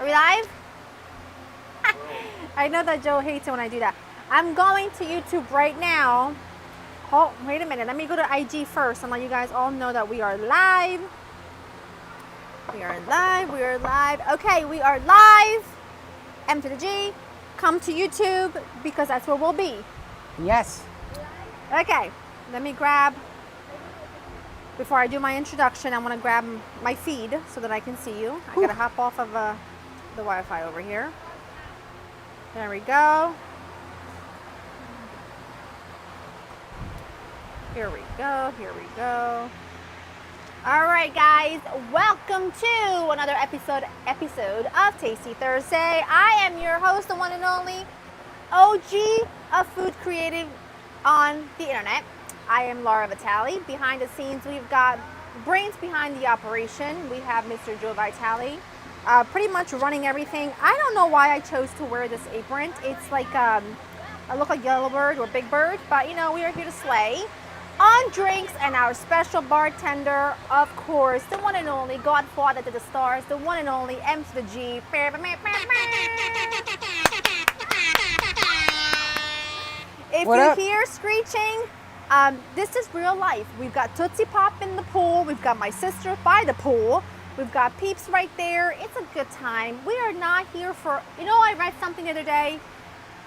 we live? I know that Joe hates it when I do that. I'm going to YouTube right now. Oh, wait a minute. Let me go to IG first and let you guys all know that we are live. We are live. We are live. Okay, we are live. M to the G. Come to YouTube because that's where we'll be. Yes. Okay, let me grab, before I do my introduction, I want to grab my feed so that I can see you. I gotta hop off of the Wi-Fi over here. There we go. Here we go, here we go. All right, guys, welcome to another episode of Tasty Thursday. I am your host, the one and only OG of food creative on the internet. I am Laura Vitale. Behind the scenes, we've got brains behind the operation. We have Mr. Joe Vitale, pretty much running everything. I don't know why I chose to wear this apron. It's like, I look like Yellow Bird or Big Bird, but you know, we are here to slay. On drinks, and our special bartender, of course, the one and only Godfather to the stars, the one and only M to the G. If you hear screeching, this is real life. We've got Tootsie Pop in the pool. We've got my sister by the pool. We've got Peeps right there. It's a good time. We are not here for, you know, I read something the other day,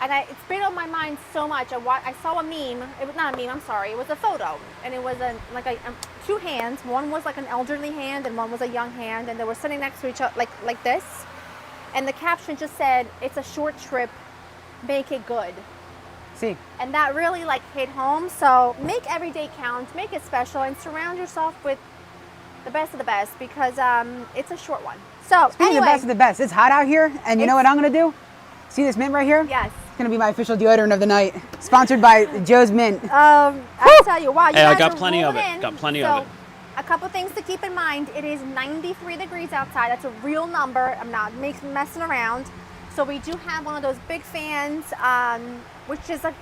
and it's been on my mind so much. I saw a meme. It was not a meme, I'm sorry. It was a photo. And it was two hands. One was like an elderly hand and one was a young hand. And they were sitting next to each other like this. And the caption just said, "It's a short trip. Make it good." See. And that really like hit home. So make every day count. Make it special. And surround yourself with the best of the best because it's a short one. So Speaking of the best of the best, it's hot out here. And you know what I'm going to do? See this mint right here? Yes. It's going to be my official deodorant of the night. Sponsored by Joe's Mint. I'll tell you why. Hey, I got plenty of it. Got plenty of it. A couple things to keep in mind. It is 93 degrees outside. That's a real number. I'm not messing around. So we do have one of those big fans, which is a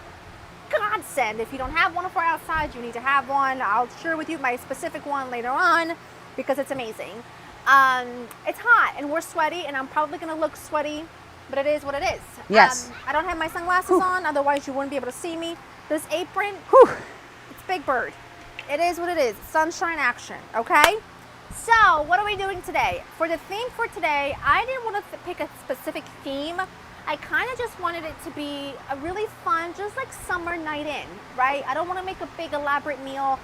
godsend. If you don't have one for outside, you need to have one. I'll share with you my specific one later on because it's amazing. It's hot and we're sweaty and I'm probably going to look sweaty. But it is what it is. Yes. I don't have my sunglasses on, otherwise you wouldn't be able to see me. This apron, it's Big Bird. It is what it is. Sunshine action, okay? So, what are we doing today? For the theme for today, I didn't want to pick a specific theme. I kind of just wanted it to be a really fun, just like summer night in, right? I don't want to make a big elaborate meal.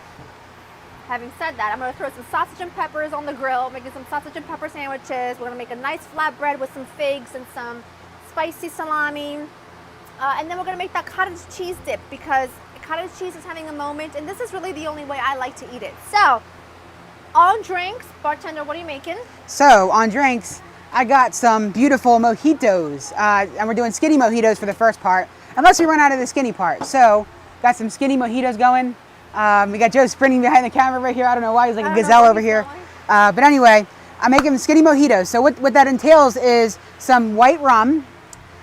Having said that, I'm going to throw some sausage and peppers on the grill, making some sausage and pepper sandwiches. We're going to make a nice flatbread with some figs and some spicy salami. And then we're going to make that cottage cheese dip because cottage cheese is having a moment. And this is really the only way I like to eat it. So, on drinks, bartender, what are you making? So, on drinks, I got some beautiful mojitos. And we're doing skinny mojitos for the first part, unless we run out of the skinny part. So, got some skinny mojitos going. We got Joe sprinting behind the camera right here. I don't know why, he's like a gazelle over here. But anyway, I'm making skinny mojitos. So what that entails is some white rum.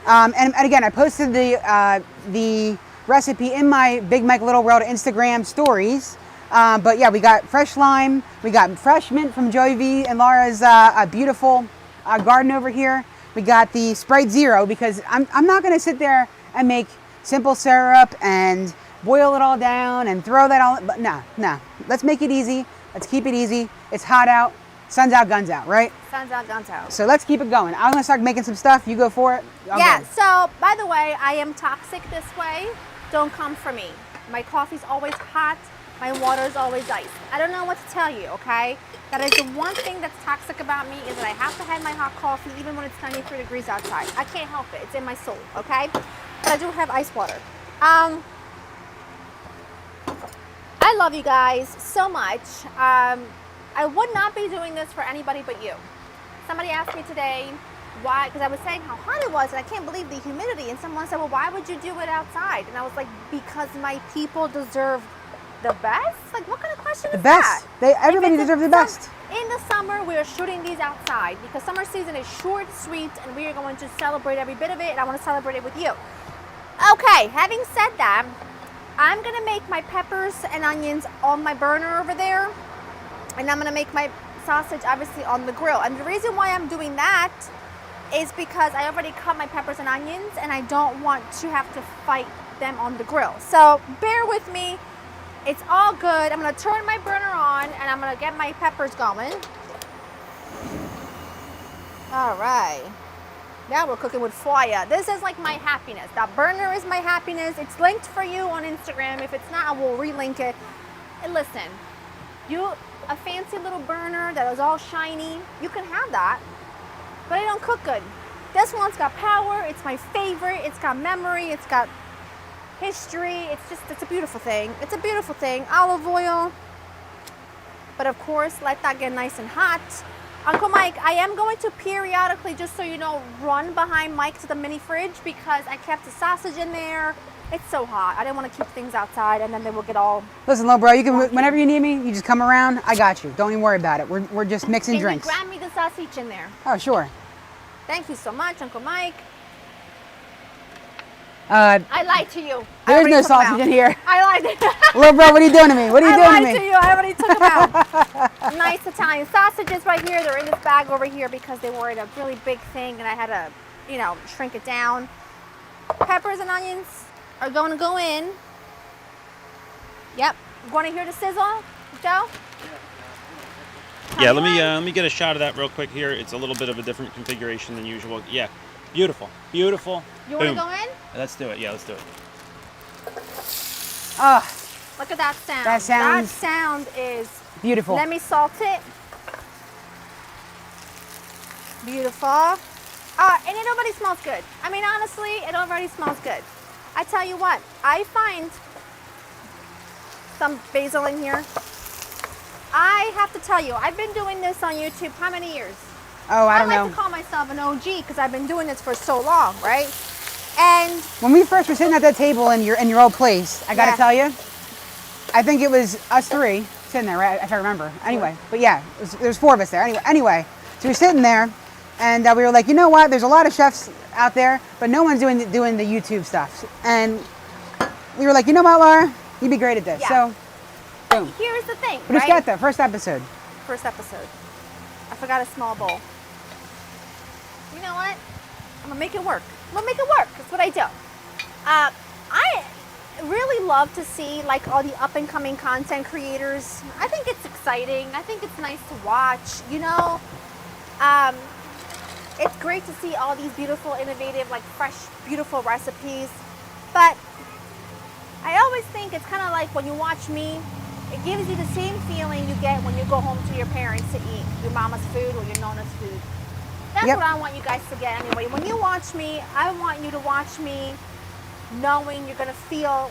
And again, I posted the recipe in my Big Mike Little World Instagram stories. But yeah, we got fresh lime. We got fresh mint from Joey V and Laura's beautiful garden over here. We got the Sprite Zero because I'm not going to sit there and make simple syrup and boil it all down and throw that all, but no. Let's make it easy. Let's keep it easy. It's hot out. Sun's out, guns out, right? Sun's out, guns out. So let's keep it going. I'm gonna start making some stuff. You go for it. So by the way, I am toxic this way. Don't come for me. My coffee's always hot. My water's always iced. I don't know what to tell you, okay? That is the one thing that's toxic about me is that I have to have my hot coffee even when it's 93 degrees outside. I can't help it. It's in my soul, okay? But I do have ice water. I love you guys so much. I would not be doing this for anybody but you. Somebody asked me today why, because I was saying how hot it was and I can't believe the humidity. And someone said, well, why would you do it outside? And I was like, because my people deserve the best? Like, what kind of question is that? The best. Everybody deserves the best. In the summer, we are shooting these outside because summer season is short, sweet, and we are going to celebrate every bit of it, and I want to celebrate it with you. Okay, having said that, I'm going to make my peppers and onions on my burner over there, and I'm going to make my sausage, obviously, on the grill. And the reason why I'm doing that is because I already cut my peppers and onions and I don't want to have to fight them on the grill. So bear with me. It's all good. I'm gonna turn my burner on and I'm gonna get my peppers going. All right. Now we're cooking with fire. This is like my happiness. That burner is my happiness. It's linked for you on Instagram. If it's not, I will relink it. And listen, a fancy little burner that is all shiny, you can have that, but it don't cook good. This one's got power. It's my favorite. It's got memory. It's got history. It's a beautiful thing. It's a beautiful thing. Olive oil. But of course, let that get nice and hot. Uncle Mike, I am going to periodically, just so you know, run behind Mike to the mini fridge because I kept the sausage in there. It's so hot. I didn't want to keep things outside and then they will get all... Listen, little bro, you can, whenever you need me, you just come around. I got you. Don't even worry about it. We're just mixing drinks. Can you grab me the sausage in there? Oh, sure. Thank you so much, Uncle Mike. I lied to you. There's no sausage in here. I lied. Little bro, what are you doing to me? What are you doing to me? I lied to you. I already took them out. Nice Italian sausages right here. They're in this bag over here because they were in a really big thing and I had to, you know, shrink it down. Peppers and onions are going to go in. Yep. You want to hear the sizzle, Joe? Yeah, let me get a shot of that real quick here. It's a little bit of a different configuration than usual. Yeah, beautiful, beautiful. You want to go in? Let's do it. Yeah, let's do it. Oh, look at that sound. That sound is beautiful. Let me salt it. Beautiful. And it already smells good. I mean, honestly, it already smells good. I tell you what, I find some basil in here. I have to tell you, I've been doing this on YouTube how many years? Oh, I don't know. I like to call myself an OG because I've been doing this for so long, right? And when we first were sitting at that table in your old place, I gotta tell you, I think it was us three sitting there, right? If I remember. Anyway, but yeah, there's four of us there. Anyway, so we're sitting there, and we were like, you know what? There's a lot of chefs out there, but no one's doing the YouTube stuff. And we were like, you know what, Laura? You'd be great at this. Yeah. So, boom. Here's the thing, But right? the first episode. First episode. I forgot a small bowl. You know what? I'm gonna make it work. I'm gonna make it work. That's what I do. I really love to see like all the up and coming content creators. I think it's exciting. I think it's nice to watch. You know, it's great to see all these beautiful, innovative, like fresh, beautiful recipes. But I always think it's kind of like when you watch me, it gives you the same feeling you get when you go home to your parents to eat your mama's food or your nona's food. That's what I want you guys to get anyway. When you watch me, I want you to watch me knowing you're gonna feel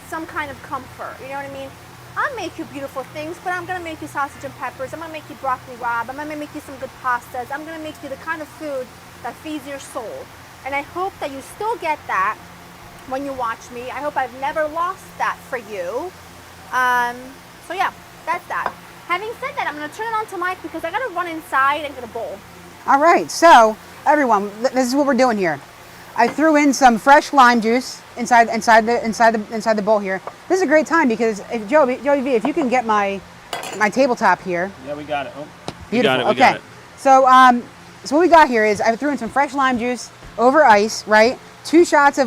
some kind of comfort. You know what I mean? I'll make you beautiful things, but I'm gonna make you sausage and peppers. I'm gonna make you broccoli rabe. I'm gonna make you some good pastas. I'm gonna make you the kind of food that feeds your soul. And I hope that you still get that when you watch me. I hope I've never lost that for you. So yeah, that's that. Having said that, I'm gonna turn it on to Mike because I gotta run inside and get a bowl. All right, so everyone, this is what we're doing here. I threw in some fresh lime juice inside the bowl here. This is a great time because if Joey V, if you can get my tabletop here. Yeah, we got it. Oh, beautiful. We got it. So so what we got here is I threw in some fresh lime juice over ice, right? 2 shots of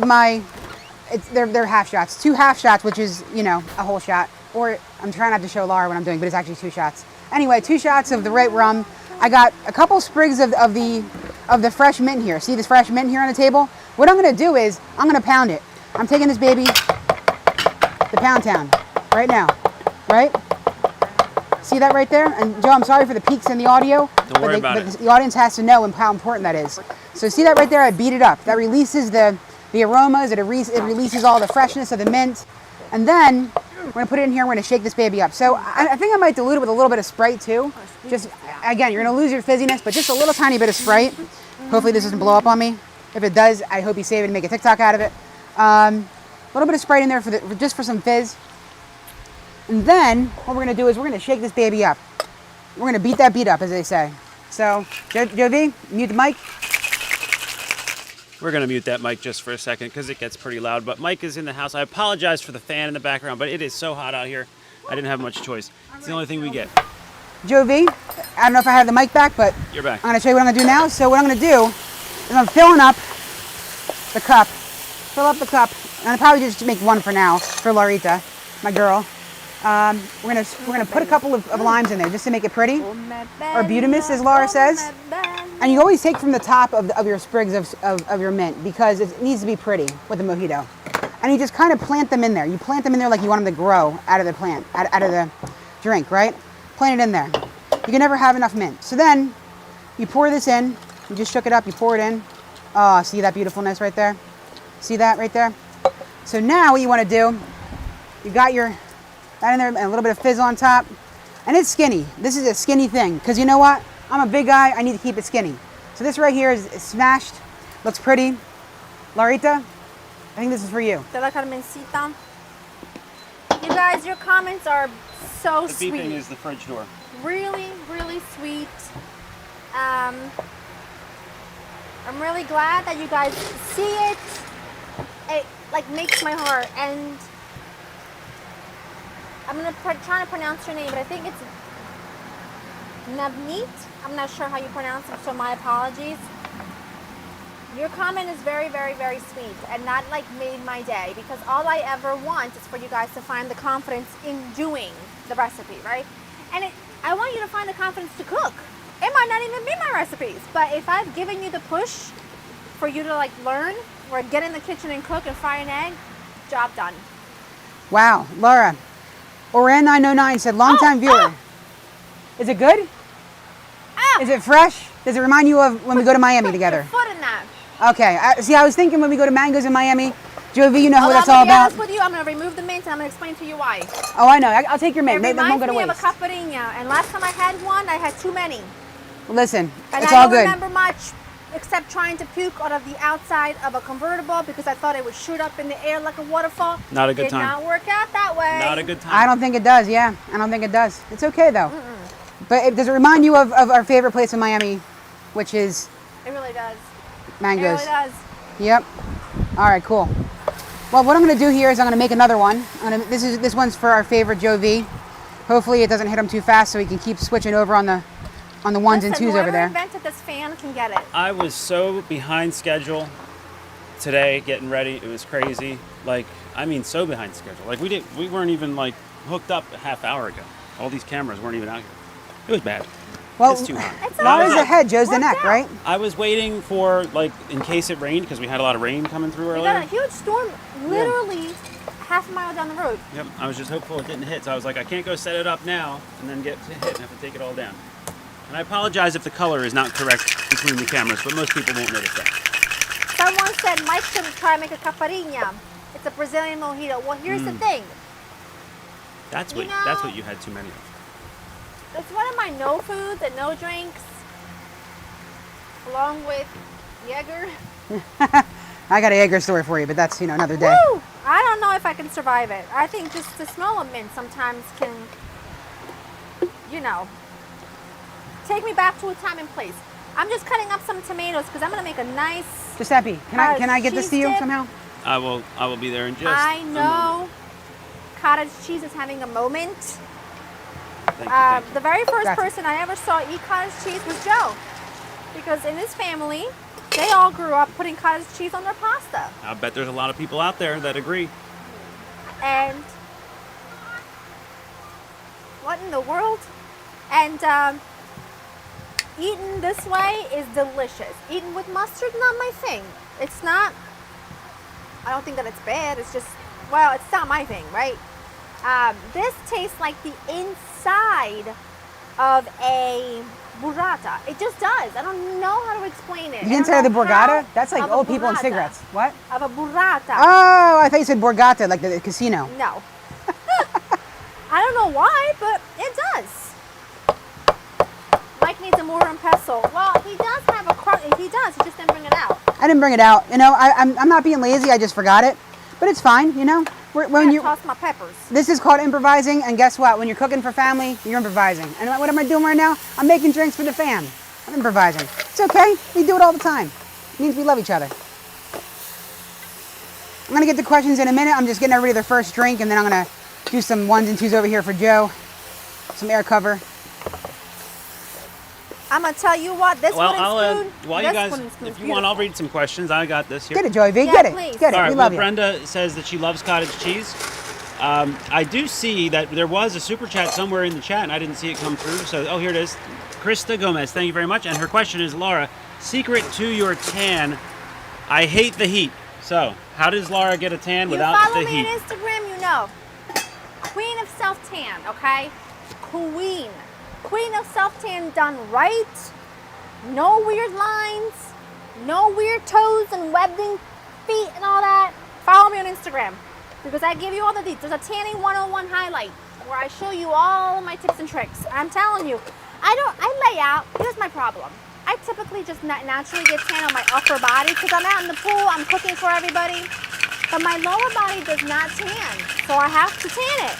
they're half shots. 2 half shots, which is, you know, a whole shot. Or I'm trying not to show Laura what I'm doing, but it's actually 2 shots. Anyway, 2 shots of the right rum. I got a couple sprigs of the fresh mint here. See this fresh mint here on the table? What I'm gonna do is I'm gonna pound it. I'm taking this baby to Pound Town right now, right? See that right there? And Joe, I'm sorry for the peaks in the audio. Don't worry about it. The audience has to know how important that is. So see that right there? I beat it up. That releases the aromas. It releases all the freshness of the mint. And then we're gonna put it in here. We're gonna shake this baby up. So I think I might dilute it with a little bit of Sprite too. Just again, you're gonna lose your fizziness, but just a little tiny bit of Sprite. Hopefully this doesn't blow up on me. If it does, I hope you save it and make a TikTok out of it. A little bit of Sprite in there just for some fizz. And then what we're gonna do is we're gonna shake this baby up. We're gonna beat that beat up, as they say. So, Joe V, mute the mic. We're gonna mute that mic just for a second because it gets pretty loud. But Mike is in the house. I apologize for the fan in the background, but it is so hot out here. I didn't have much choice. It's the only thing we get. Joe V, I don't know if I have the mic back, but You're back. I'm gonna show you what I'm gonna do now. So what I'm gonna do is I'm filling up the cup. Fill up the cup. And I'll probably just make one for now for Laurita, my girl. We're gonna put a couple of limes in there just to make it pretty, or butamus, as Laura says. And you always take from the top of your sprigs of your mint because it needs to be pretty with the mojito. And you just kind of plant them in there. You plant them in there like you want them to grow out of the plant, out of the drink, right? Plant it in there. You can never have enough mint. So then you pour this in. You just shook it up. You pour it in. Oh, see that beautifulness right there? See that right there? So now what you want to do, you got that in there, and a little bit of fizz on top. And it's skinny. This is a skinny thing because you know what? I'm a big guy. I need to keep it skinny. So this right here is smashed. Looks pretty. Laurita, I think this is for you. Te la Carmencita. You guys, your comments are so sweet. The beeping is the fridge door. Really, really sweet. I'm really glad that you guys see it. It like makes my heart, and I'm gonna try to pronounce your name, but I think it's Navneet. I'm not sure how you pronounce it, so my apologies. Your comment is very, very, very sweet, and that like made my day, because all I ever want is for you guys to find the confidence in doing the recipe, right? And I want you to find the confidence to cook. It might not even be my recipes, but if I've given you the push for you to like learn or get in the kitchen and cook and fry an egg, job done. Wow, Laura. Oran909 said, long-time viewer. Is it good? Is it fresh? Does it remind you of when we go to Miami together? Put your foot in that. Okay. I was thinking when we go to Mangoes in Miami. Jovi, you know who that's all I'm about. honest with you, I'm going to remove the mint and I'm going to explain to you why. Oh, I know. I'll take your mint. It They won't reminds go to me of a waste. caipirinha, and last time I had one, I had too many. Listen, And it's I all don't good. remember much except trying to puke out of the outside of a convertible because I thought it would shoot up in the air like a waterfall. Not a good Did time. not work out that way. Not a good time. I don't think it does. Yeah, I don't think it does. It's okay though. But does it remind you of our favorite place in Miami, which is It really does. Mangoes? It really does. Yep. All right, cool. Well, what I'm going to do here is I'm going to make another one. This one's for our favorite Joe V. Hopefully it doesn't hit him too fast, so he can keep switching over on the ones and twos over whoever there. invented this fan can get it. I was so behind schedule today getting ready. It was crazy. Like, I mean, so behind schedule. Like we weren't even like hooked up a half hour ago. All these cameras weren't even out here. It was bad. Well, It's too hot. It's all Laura's right. ahead, Joe's the Worked neck, out. right? I was waiting for, like, in case it rained, because we had a lot of rain coming through We earlier. got a huge storm literally half a mile down the road. Yep, I was just hopeful it didn't hit, so I was like, I can't go set it up now and then get to hit and have to take it all down. And I apologize if the color is not correct between the cameras, but most people won't notice that. Someone said Mike should try to make a caipirinha. It's a Brazilian mojito. Well, here's the thing. That's You what know- you had too many of. It's one of my no foods and no drinks, along with Jaeger. I got a Jaeger story for you, but that's another day. Woo! I don't know if I can survive it. I think just the smell of mint sometimes can, take me back to a time and place. I'm just cutting up some tomatoes because I'm gonna make a nice. Giuseppe, can I get this to you cheese dip. somehow? I will be there in just I a moment. know cottage cheese is having a moment. Thank you, thank you. The very first Gotcha. person I ever saw eat cottage cheese was Joe, because in his family, they all grew up putting cottage cheese on their pasta. I bet there's a lot of people out there that agree. And what in the world? And eaten this way is delicious. Eaten with mustard, not my thing. It's not. I don't think that it's bad. It's just, well, it's not my thing, right? This tastes like the inside of a burrata. It just does. I don't know how to explain it. The inside of the borgata? That's like Of a old people and burrata. cigarettes. What? Of a burrata. Oh, I thought you said borgata, like the casino. No. I don't know why, but it does. Mike needs a mortar and pestle. Well, he does have a he does. He just didn't bring it out. I didn't bring it out. I'm not being lazy. I just forgot it. But it's fine, When I toss my peppers. This is called improvising, and guess what? When you're cooking for family, you're improvising. And what am I doing right now? I'm making drinks for the fam. I'm improvising. It's okay. We do it all the time. It means we love each other. I'm gonna get to questions in a minute. I'm just getting everybody their first drink, and then I'm gonna do some ones and twos over here for Joe. Some air cover. I'm gonna tell you what. This Well, wooden spoon. while this you guys, wooden spoon's if you want, I'll beautiful. read some questions. I got this here. Get it, Joey V. Yeah, Get it. please. Get it. All right. We Well, love you. Brenda says that she loves cottage cheese. I do see that there was a super chat somewhere in the chat, and I didn't see it come through. So, oh, here it is. Krista Gomez, thank you very much. And her question is, Laura, secret to your tan. I hate the heat. So, how does Laura get a tan You without follow the me heat? on Instagram, you know. Queen of self-tan, okay? Queen. Queen of self-tan done right. No weird lines. No weird toes and webbing feet and all that. Follow me on Instagram because I give you all the details. There's a tanning 101 highlight where I show you all of my tips and tricks. I'm telling you, I lay out. Here's my problem. I typically just naturally get tan on my upper body because I'm out in the pool, I'm cooking for everybody. But my lower body does not tan, so I have to tan it.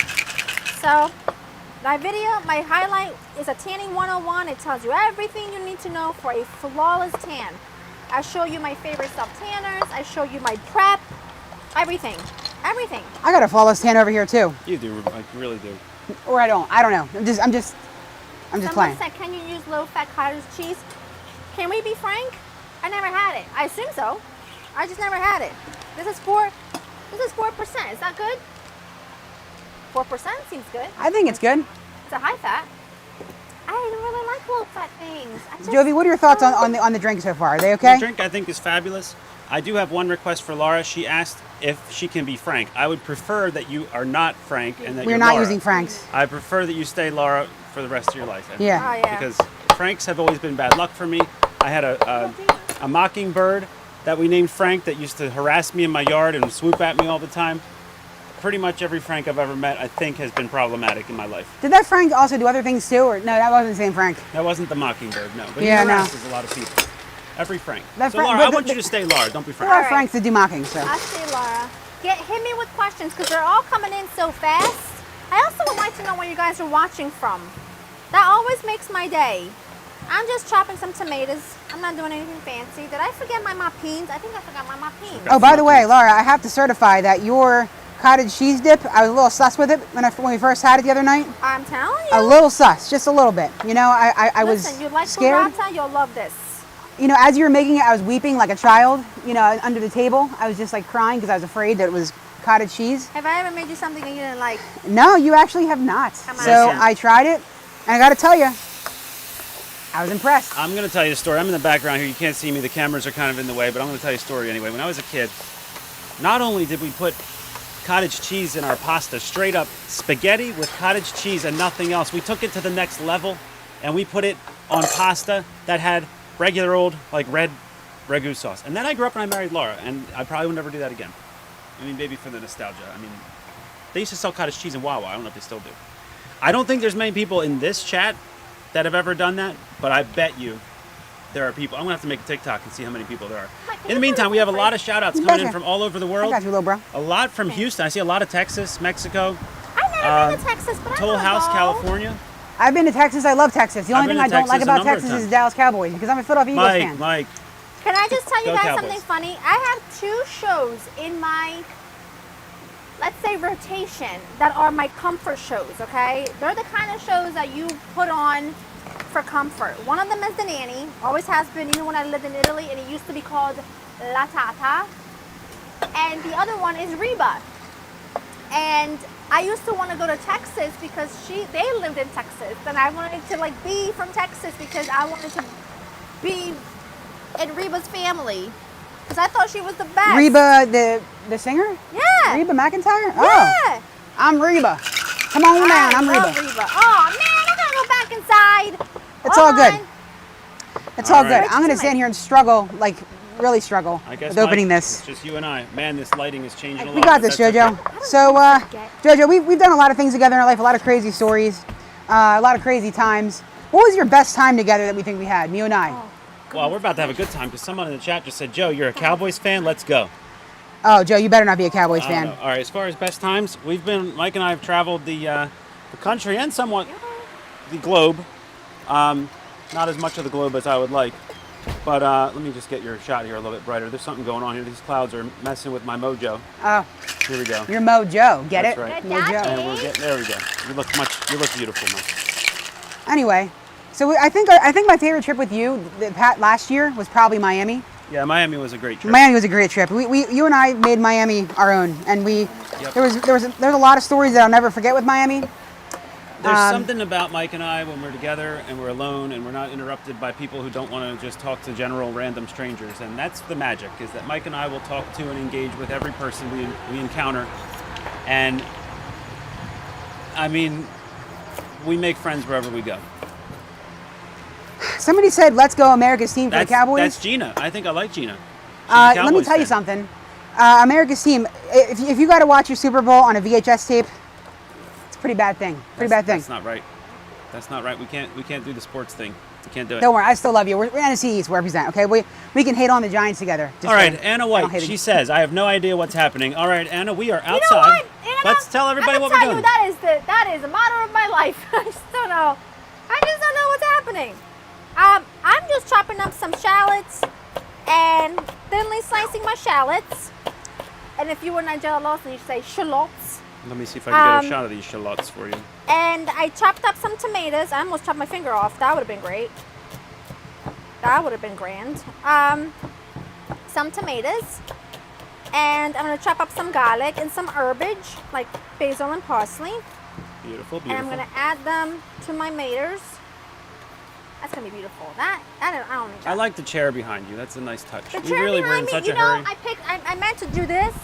So my video, my highlight is a tanning 101. It tells you everything you need to know for a flawless tan. I show you my favorite self-tanners. I show you my prep, everything, everything. I got a flawless tan over here too. You do, like, you really do. Or I don't. I don't know. I'm just Someone playing. said, can you use low-fat cottage cheese? Can we be frank? I never had it. I assume so. I just never had it. This is 4%. Is that good? 4% seems good. I think it's good. It's a high fat. I don't really like low-fat things. I just, Jovi, what are your thoughts on the drink so far? Are they okay? The drink, I think, is fabulous. I do have one request for Laura. She asked if she can be frank. I would prefer that you are not frank and that We're you're not Laura. using Franks. I prefer that you stay Laura for the rest of your life. Yeah. Oh, yeah. Because Franks have always been bad luck for me. I had a mockingbird that we named Frank that used to harass me in my yard and swoop at me all the time. Pretty much every Frank I've ever met, I think, has been problematic in my life. Did that Frank also do other things too? Or no, that wasn't the same Frank. That wasn't the mockingbird, no. But Yeah, he no. harasses a lot of people. Every Frank. That So Frank- Laura, I but want the- you to stay Laura. Don't be There Frank. are right. Franks that do mocking, so. I see, Laura. Hit me with questions because they're all coming in so fast. I also would like to know where you guys are watching from. That always makes my day. I'm just chopping some tomatoes. I'm not doing anything fancy. Did I forget my mapines? I think I forgot my mapines. Oh, by the way, Laura, I have to certify that your cottage cheese dip, I was a little sus with it when we first had it the other night. I'm telling you. A little sus, just a little bit. You know, I Listen, was you like scared. burrata? You'll love this. You know, as you were making it, I was weeping like a child, you know, under the table. I was just like crying because I was afraid that it was cottage cheese. Have I ever made you something that you didn't like? No, you actually have not. Come on. So Listen. I tried it, and I got to tell you, I was impressed. I'm going to tell you a story. I'm in the background here. You can't see me. The cameras are kind of in the way, but I'm going to tell you a story anyway. When I was a kid, not only did we put cottage cheese in our pasta, straight up spaghetti with cottage cheese and nothing else, we took it to the next level, and we put it on pasta that had regular old, like, red ragu sauce. And then I grew up and I married Laura, and I probably would never do that again. I mean, maybe for the nostalgia. I mean, they used to sell cottage cheese in Wawa. I don't know if they still do. I don't think there's many people in this chat that have ever done that, but I bet you there are people. I'm going to have to make a TikTok and see how many people there are. In the meantime, we have a lot of shout-outs coming in from all over the I world. got you, little bro. A lot from Houston. I see a lot of Texas, Mexico, I've never been to Texas, but I Toll wanna House, go. California. I've been to Texas. I love Texas. The I've only been thing to I don't like Texas a about number of Texas is times. Dallas Cowboys because I'm a Philadelphia Eagles fan. Mike. Can I just tell you Go guys Cowboys. something funny? I have 2 shows in my, let's say, rotation that are my comfort shows, okay? They're the kind of shows that you put on for comfort. One of them is The Nanny, always has been, even when I lived in Italy, and it used to be called La Tata. And the other one is Reba. And I used to want to go to Texas because they lived in Texas, and I wanted to like be from Texas because I wanted to be in Reba's family because I thought she was the best. Reba, the singer? Yeah. Reba McEntire? Yeah. Oh, I'm Reba. Come on down, I'm I Reba. love Reba. Oh man, I gotta go back inside. It's Hold all good. on. It's All all right. good. I'm going to stand here and struggle, like really struggle I guess with opening Mike, this. It's just you and I. Man, this lighting is changing a lot. We got but this, that's JoJo. okay. So, forget. JoJo, we've done a lot of things together in our life, a lot of crazy stories, a lot of crazy times. What was your best time together that we think we had, you and I? Well, we're about to have a good time because someone in the chat just said, Joe, you're a Cowboys fan? Let's go. Oh, Joe, you better not be a Cowboys I don't fan. know. All right, as far as best times, Mike and I have traveled the country and somewhat the globe. Not as much of the globe as I would like. But let me just get your shot here a little bit brighter. There's something going on here. These clouds are messing with my mojo. Oh, Here we go. you're Mojo. Get That's it? right. Good Mojo. daddy. And there we go. You look beautiful, Mike. Anyway, So I think my favorite trip with you, Pat, last year was probably Miami. Yeah, Miami was a great trip. Miami was a great trip. You and I made Miami our own, and Yep. there's a lot of stories that I'll never forget with Miami. There's something about Mike and I when we're together and we're alone and we're not interrupted by people who don't want to just talk to general random strangers. And that's the magic, is that Mike and I will talk to and engage with every person we encounter. And I mean, we make friends wherever we go. Somebody said, "Let's go, America's team for the Cowboys." That's Gina. I think I like Gina. She's a Let me Cowboys tell you fan. something. America's team. If you got to watch your Super Bowl on a VHS tape, it's a pretty bad thing. That's not right. That's not right. We can't do the sports thing. We can't do it. Don't worry, I still love you. We're NFC East. We represent. Okay, we can hate on the Giants together. Just All right, kidding. Anna I don't White. hate She it. says, "I have no idea what's happening." All right, Anna, we are You know outside. what? Anna, Let's tell everybody what we're I'm doing. gonna tell you, that is the motto of my life. I just don't know. What's happening. I'm just chopping up some shallots and thinly slicing my shallots. And if you were Nigella Lawson, you'd say shallots. Let me see if I can get a shot of these shallots for you. And I chopped up some tomatoes. I almost chopped my finger off. That would have been great. That would have been grand. Some tomatoes. And I'm going to chop up some garlic and some herbage, like basil and parsley. Beautiful, And I'm beautiful. going to add them to my maters. That's going to be beautiful. I don't need that. I like the chair behind you. That's a nice touch. The We chair really were behind in me, such you a know, hurry. I meant to do this,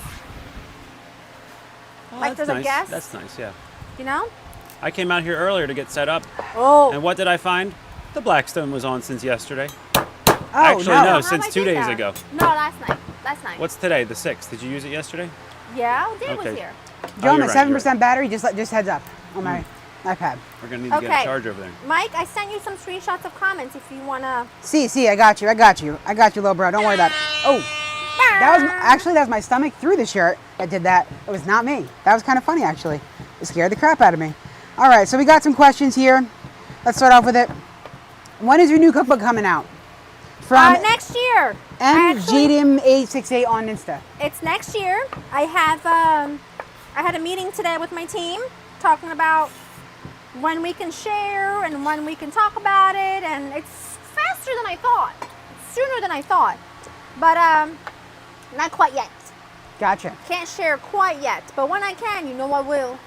Oh, like that's there's a nice. guest. That's nice, yeah. you know? I came out here earlier to get set up, Oh. and what did I find? The Blackstone was on since yesterday. Oh, Actually, no. no, How since I 2 did days that? ago. No, last night. Last night. What's today? The 6th. Did you use it yesterday? Yeah, Dave Okay. was here. Joe, I'm you're at right, 7% battery. Just heads up on my iPad. We're gonna need to get a Okay. charge over there. Mike, I sent you some screenshots of comments if you want to. See, I got you, little bro. Don't worry about it. Oh, that was my stomach through the shirt that did that. It was not me. That was kind of funny, actually. It scared the crap out of me. All right, so we got some questions here. Let's start off with it. When is your new cookbook coming out? From Next year. Actually, MGDM868 on Insta. it's next year. I had a meeting today with my team talking about when we can share and when we can talk about it, and it's faster than I thought. It's sooner than I thought. But not quite yet. Gotcha. Can't share quite yet, but when I can, you know I will.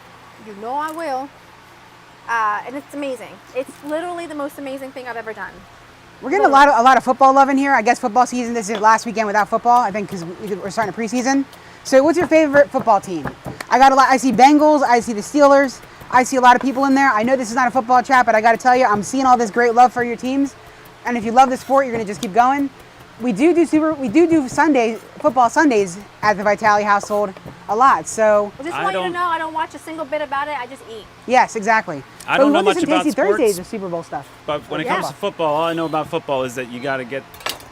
You know I will. And it's amazing. It's literally the most amazing thing I've ever done. We're getting a lot of football love in here. I guess football season. This is last weekend without football. I think because we're starting a preseason. So, what's your favorite football team? I got a lot. I see Bengals. I see the Steelers. I see a lot of people in there. I know this is not a football chat, but I got to tell you, I'm seeing all this great love for your teams. And if you love the sport, you're gonna just keep going. We do football Sundays at the Vitale household a lot. So, I just I want you to don't- know I don't watch a single bit about it. I just eat. yes, exactly. I don't know But we much look at about some Tasty sports. Thursdays of Super Bowl stuff. But when it Yeah. comes to football, all I know about football is that you gotta get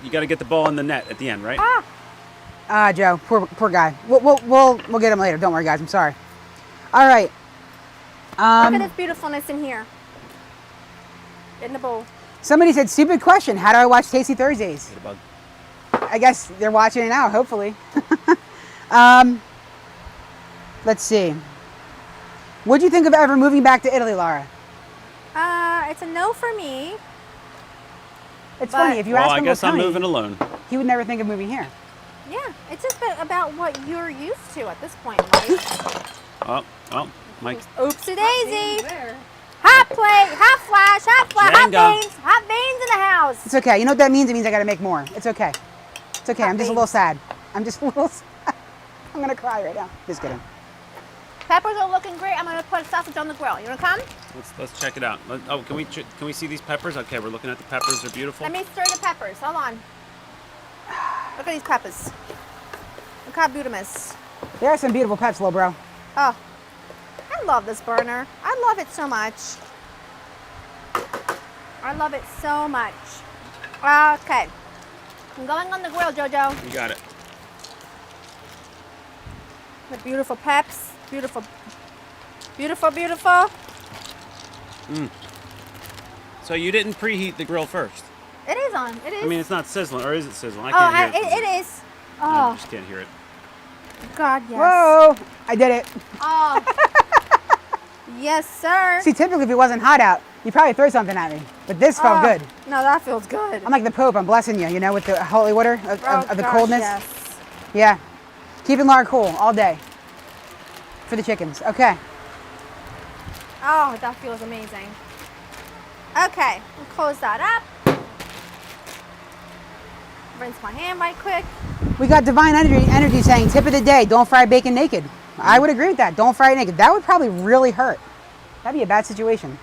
the ball in the net at the end, right? Joe, poor guy. We'll get him later. Don't worry, guys. I'm sorry. All right. Look at this beautifulness in here. In the bowl. Somebody said, stupid question. How do I watch Tasty Thursdays? Hit a bug. I guess they're watching it now, hopefully. Let's see. What do you think of ever moving back to Italy, Laura? It's a no for me. It's But- funny. If you Well, ask I Uncle guess I'm Tony, moving alone. he would never think of moving here. Yeah, it's just about what you're used to at this point, Mike. Oh, Mike. Oopsie daisy. Hot plate, hot flash, hot Jenga. veins in the house. It's okay. You know what that means? It means I got to make more. It's okay. It's okay. I'm just a little Beans. sad. I'm just a little sad. I'm going to cry right now. Just kidding. Peppers are looking great. I'm gonna put a sausage on the grill. You wanna come? Let's check it out. Can we see these peppers? Okay, we're looking at the peppers. They're beautiful. Let me stir the peppers. Hold on. Look at these peppers. Look how beautiful. There are some beautiful peps, little bro. Oh, I love this burner. I love it so much. I love it so much. Okay. I'm going on the grill, Jojo. You got it. The beautiful peps. Beautiful. Beautiful, beautiful. So you didn't preheat the grill first? It is on. It is. I mean, it's not sizzling, or is it sizzling? I oh, can't hear it. it is. I Oh, just can't hear it. God, yes. Whoa! I did it. Oh. Yes, sir. See, typically if it wasn't hot out, You probably throw something at me, but this felt good. No, that feels good. I'm like the Pope. I'm blessing you, you know, with the holy water of the gosh, coldness. Yes. Yeah. Keeping Laura cool all day for the chickens. Okay. Oh, that feels amazing. Okay, we'll close that up. Rinse my hand right quick. We got Divine Energy saying, tip of the day, don't fry bacon naked. I would agree with that. Don't fry it naked. That would probably really hurt. That'd be a bad situation.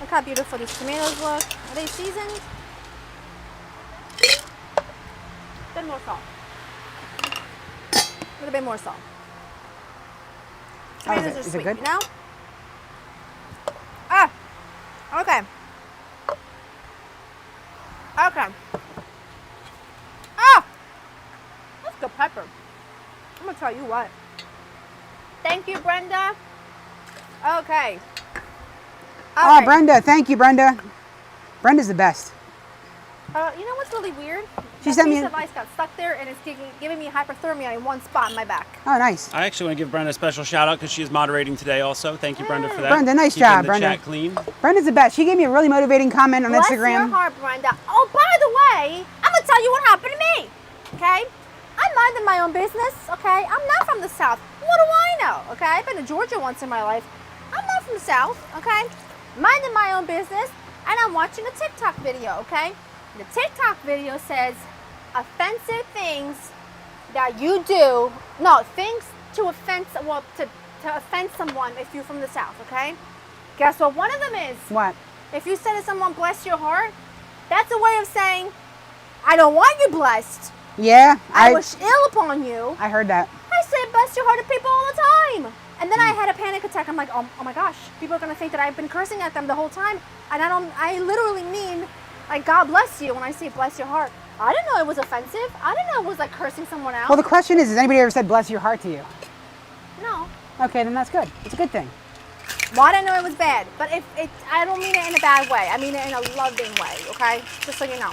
Look how beautiful these tomatoes look. Are they seasoned? A bit more salt. A little bit more salt. Tomatoes are is it sweet, good? you know? Ah, okay. Okay. Ah, that's good pepper. I'm gonna tell you what. Thank you, Brenda. Okay. Oh, Okay. Brenda. Thank you, Brenda. Brenda's the best. You know what's really weird? She That sent me piece an- of ice got stuck there, and it's giving me hypothermia in one spot in my back. Oh, nice. I actually want to give Brenda a special shout out because she is moderating today also. Thank you, Brenda, for that. Brenda, nice Keeping job, the Brenda. chat clean. Brenda's the best. She gave me a really motivating comment on Bless Instagram. your heart, Brenda. Oh, by the way, I'm gonna tell you what happened to me. Okay, I'm minding my own business. Okay, I'm not from the South. What do I know? Okay, I've been to Georgia once in my life. I'm not from the South. Okay, minding my own business, and I'm watching a TikTok video. Okay, the TikTok video says offensive things that you do. No, things to offend. Well, to offend someone if you're from the South. Okay, guess what? One of them is. What? If you say to someone, bless your heart, that's a way of saying, I don't want you blessed. Yeah, I wish ill upon you. I heard that. I say bless your heart to people all the time. And then I had a panic attack. I'm like, oh my gosh, people are going to think that I've been cursing at them the whole time. And I literally mean, like, God bless you when I say bless your heart. I didn't know it was offensive. I didn't know it was like cursing someone out. Well, the question is, has anybody ever said bless your heart to you? No. Okay, then that's good. It's a good thing. Well, I didn't know it was bad. But I don't mean it in a bad way. I mean it in a loving way, okay? Just so you know.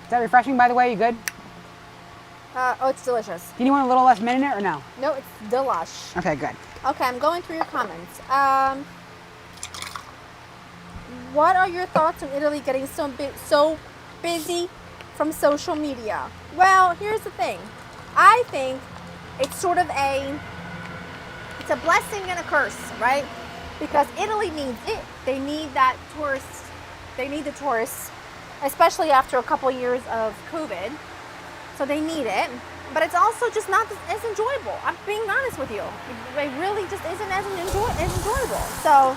Is that refreshing, by the way? You good? Oh, it's delicious. Do you want a little less mint in it or no? No, it's delish. Okay, good. Okay, I'm going through your comments. What are your thoughts on Italy getting so busy from social media? Well, here's the thing. I think it's sort of it's a blessing and a curse, right? Because Italy needs it. They need that tourists. They need the tourists, especially after a couple years of COVID. So they need it. But it's also just not as enjoyable. I'm being honest with you. It really just isn't as enjoyable. So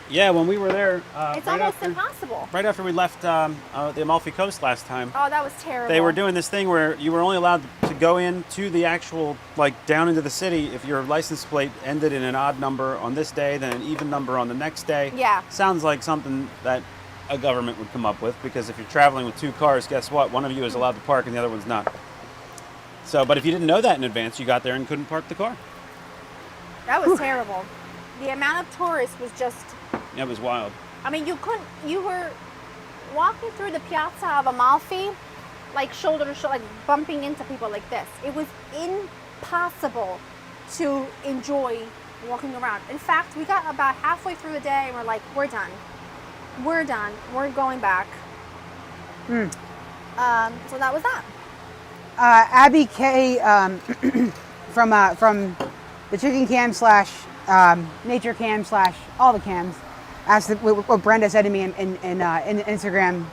Yeah, when we were there, it's almost impossible. right after we left the Amalfi Coast last time, Oh, that was terrible. they were doing this thing where you were only allowed to go into the actual, like, down into the city if your license plate ended in an odd number on this day, then an even number on the next day. Yeah. Sounds like something that a government would come up with, because if you're traveling with two cars, guess what? One of you is allowed to park and the other one's not. So, but if you didn't know that in advance, you got there and couldn't park the car. That was terrible. The amount of tourists was just, It was wild. I mean, you were walking through the Piazza of Amalfi, like shoulder to shoulder, like bumping into people like this. It was impossible to enjoy walking around. In fact, we got about halfway through the day and we're like, we're done. We're done. We're going back. So that was that. Abby K from the chicken cam / nature cam / all the cams asked what Brenda said to me in Instagram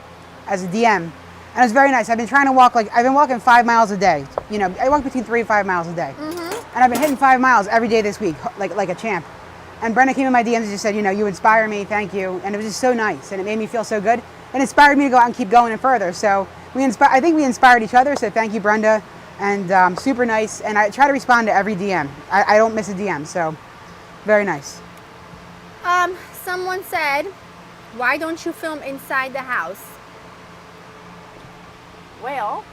as a DM, and it was very nice. I've been trying to walk, I've been walking 5 miles a day. You know, I walk between 3 and 5 miles a day, and I've been hitting 5 miles every day this week, like a champ. And Brenda came in my DMs and just said, you know, you inspire me, thank you, and it was just so nice, and it made me feel so good, and inspired me to go out and keep going and further. So I think we inspired each other. So thank you, Brenda, and super nice. And I try to respond to every DM. I don't miss a DM, so very nice. Someone said, why don't you film inside the house? Well,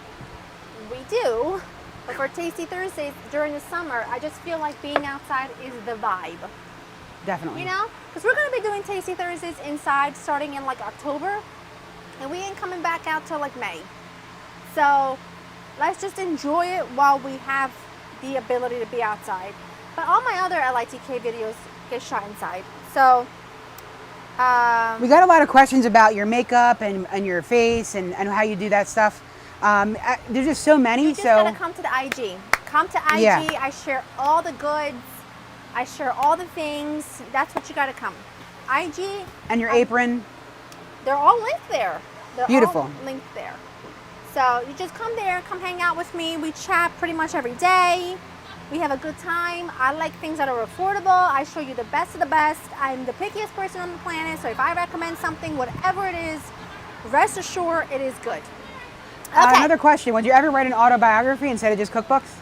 we do. But for Tasty Thursdays during the summer, I just feel like being outside is the vibe. Definitely. You know? Because we're going to be doing Tasty Thursdays inside starting in like October. And we ain't coming back out till like May. So let's just enjoy it while we have the ability to be outside. But all my other LITK videos get shot inside. So, We got a lot of questions about your makeup and your face and how you do that stuff. There's just so many. you just gotta come to the IG. Come to IG. Yeah. I share all the goods. I share all the things. That's what you gotta come. IG. And your apron. They're all linked there. They're Beautiful. all linked there. So you just come there, come hang out with me. We chat pretty much every day. We have a good time. I like things that are affordable. I show you the best of the best. I'm the pickiest person on the planet, so if I recommend something, whatever it is, rest assured it is good. Okay. Another question: would you ever write an autobiography instead of just cookbooks?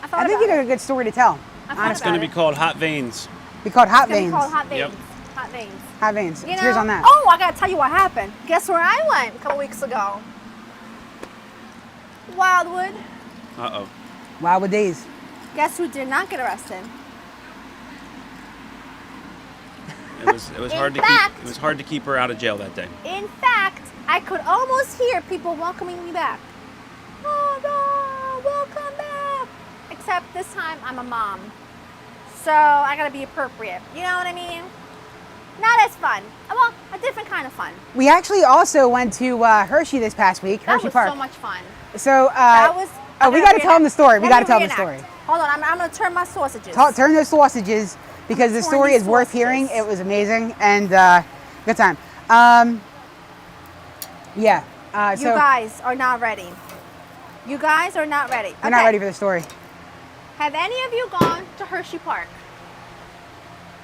I think you got a good story to tell. It's going to be called Hot Veins. Be called Hot It's gonna be Veins. called Hot Veins. Yep. Hot Veins. Hot Veins. You know? Cheers on that. Oh, I gotta tell you what happened. Guess where I went a couple weeks ago? Wildwood. Uh-oh. Wildwood Days. Guess who did not get arrested? It was hard to fact- keep. It was hard to keep her out of jail that day. In fact, I could almost hear people welcoming me back. Oh no, welcome back. Except this time I'm a mom. So I gotta be appropriate. You know what I mean? Not as fun. Well, a different kind of fun. We actually also went to Hershey this past week. That Hershey was Park. so much fun. So That was. oh, we got to tell them the story. We got to tell them the story. Hold on, I'm gonna turn my sausages. Turn those sausages because the Torn story these is worth sausages. hearing. It was amazing and good time. Yeah. You So guys are not ready. You guys are not ready. we're not ready for the story. Have any of you gone to Hershey Park?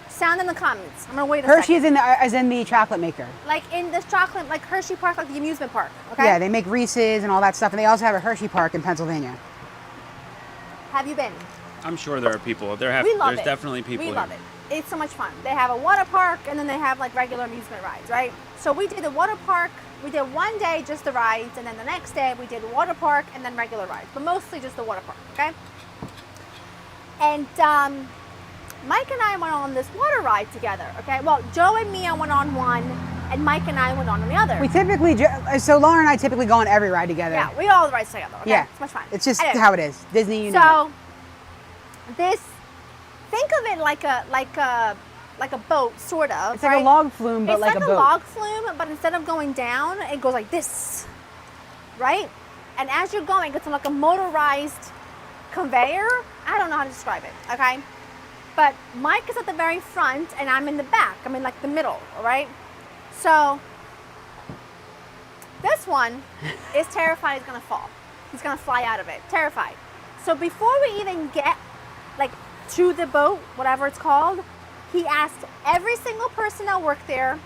Sound in the comments. I'm gonna wait a Hershey second. is in the chocolate maker. Like in this chocolate, like Hershey Park, like the amusement park. Okay. Yeah, they make Reese's and all that stuff, and they also have a Hershey Park in Pennsylvania. Have you been? I'm sure there are people. We love There's it. definitely people. We here. love it. It's so much fun. They have a water park and then they have like regular amusement rides, right? So we did the water park. We did one day just the rides, and then the next day we did the water park and then regular rides, but mostly just the water park. Okay. And Mike and I went on this water ride together. Okay. Well, Joe and Mia went on one, and Mike and I went on the other. We typically, so Laura and I typically go on every ride together. Yeah, we all ride together. Okay? Yeah. It's much fun. It's just Anyway. how it is. Disney, you know. So this, think of it like a boat, sort of. It's like a right? log flume, but It's like a boat. log flume, but instead of going down, it goes like this, right? And as you're going, it's like a motorized conveyor. I don't know how to describe it, okay? But Mike is at the very front, and I'm in the back. I'm in like the middle, all right? So this one is terrified he's gonna fall. He's gonna fly out of it, terrified. So before we even get like to the boat, whatever it's called, he asked every single person that worked there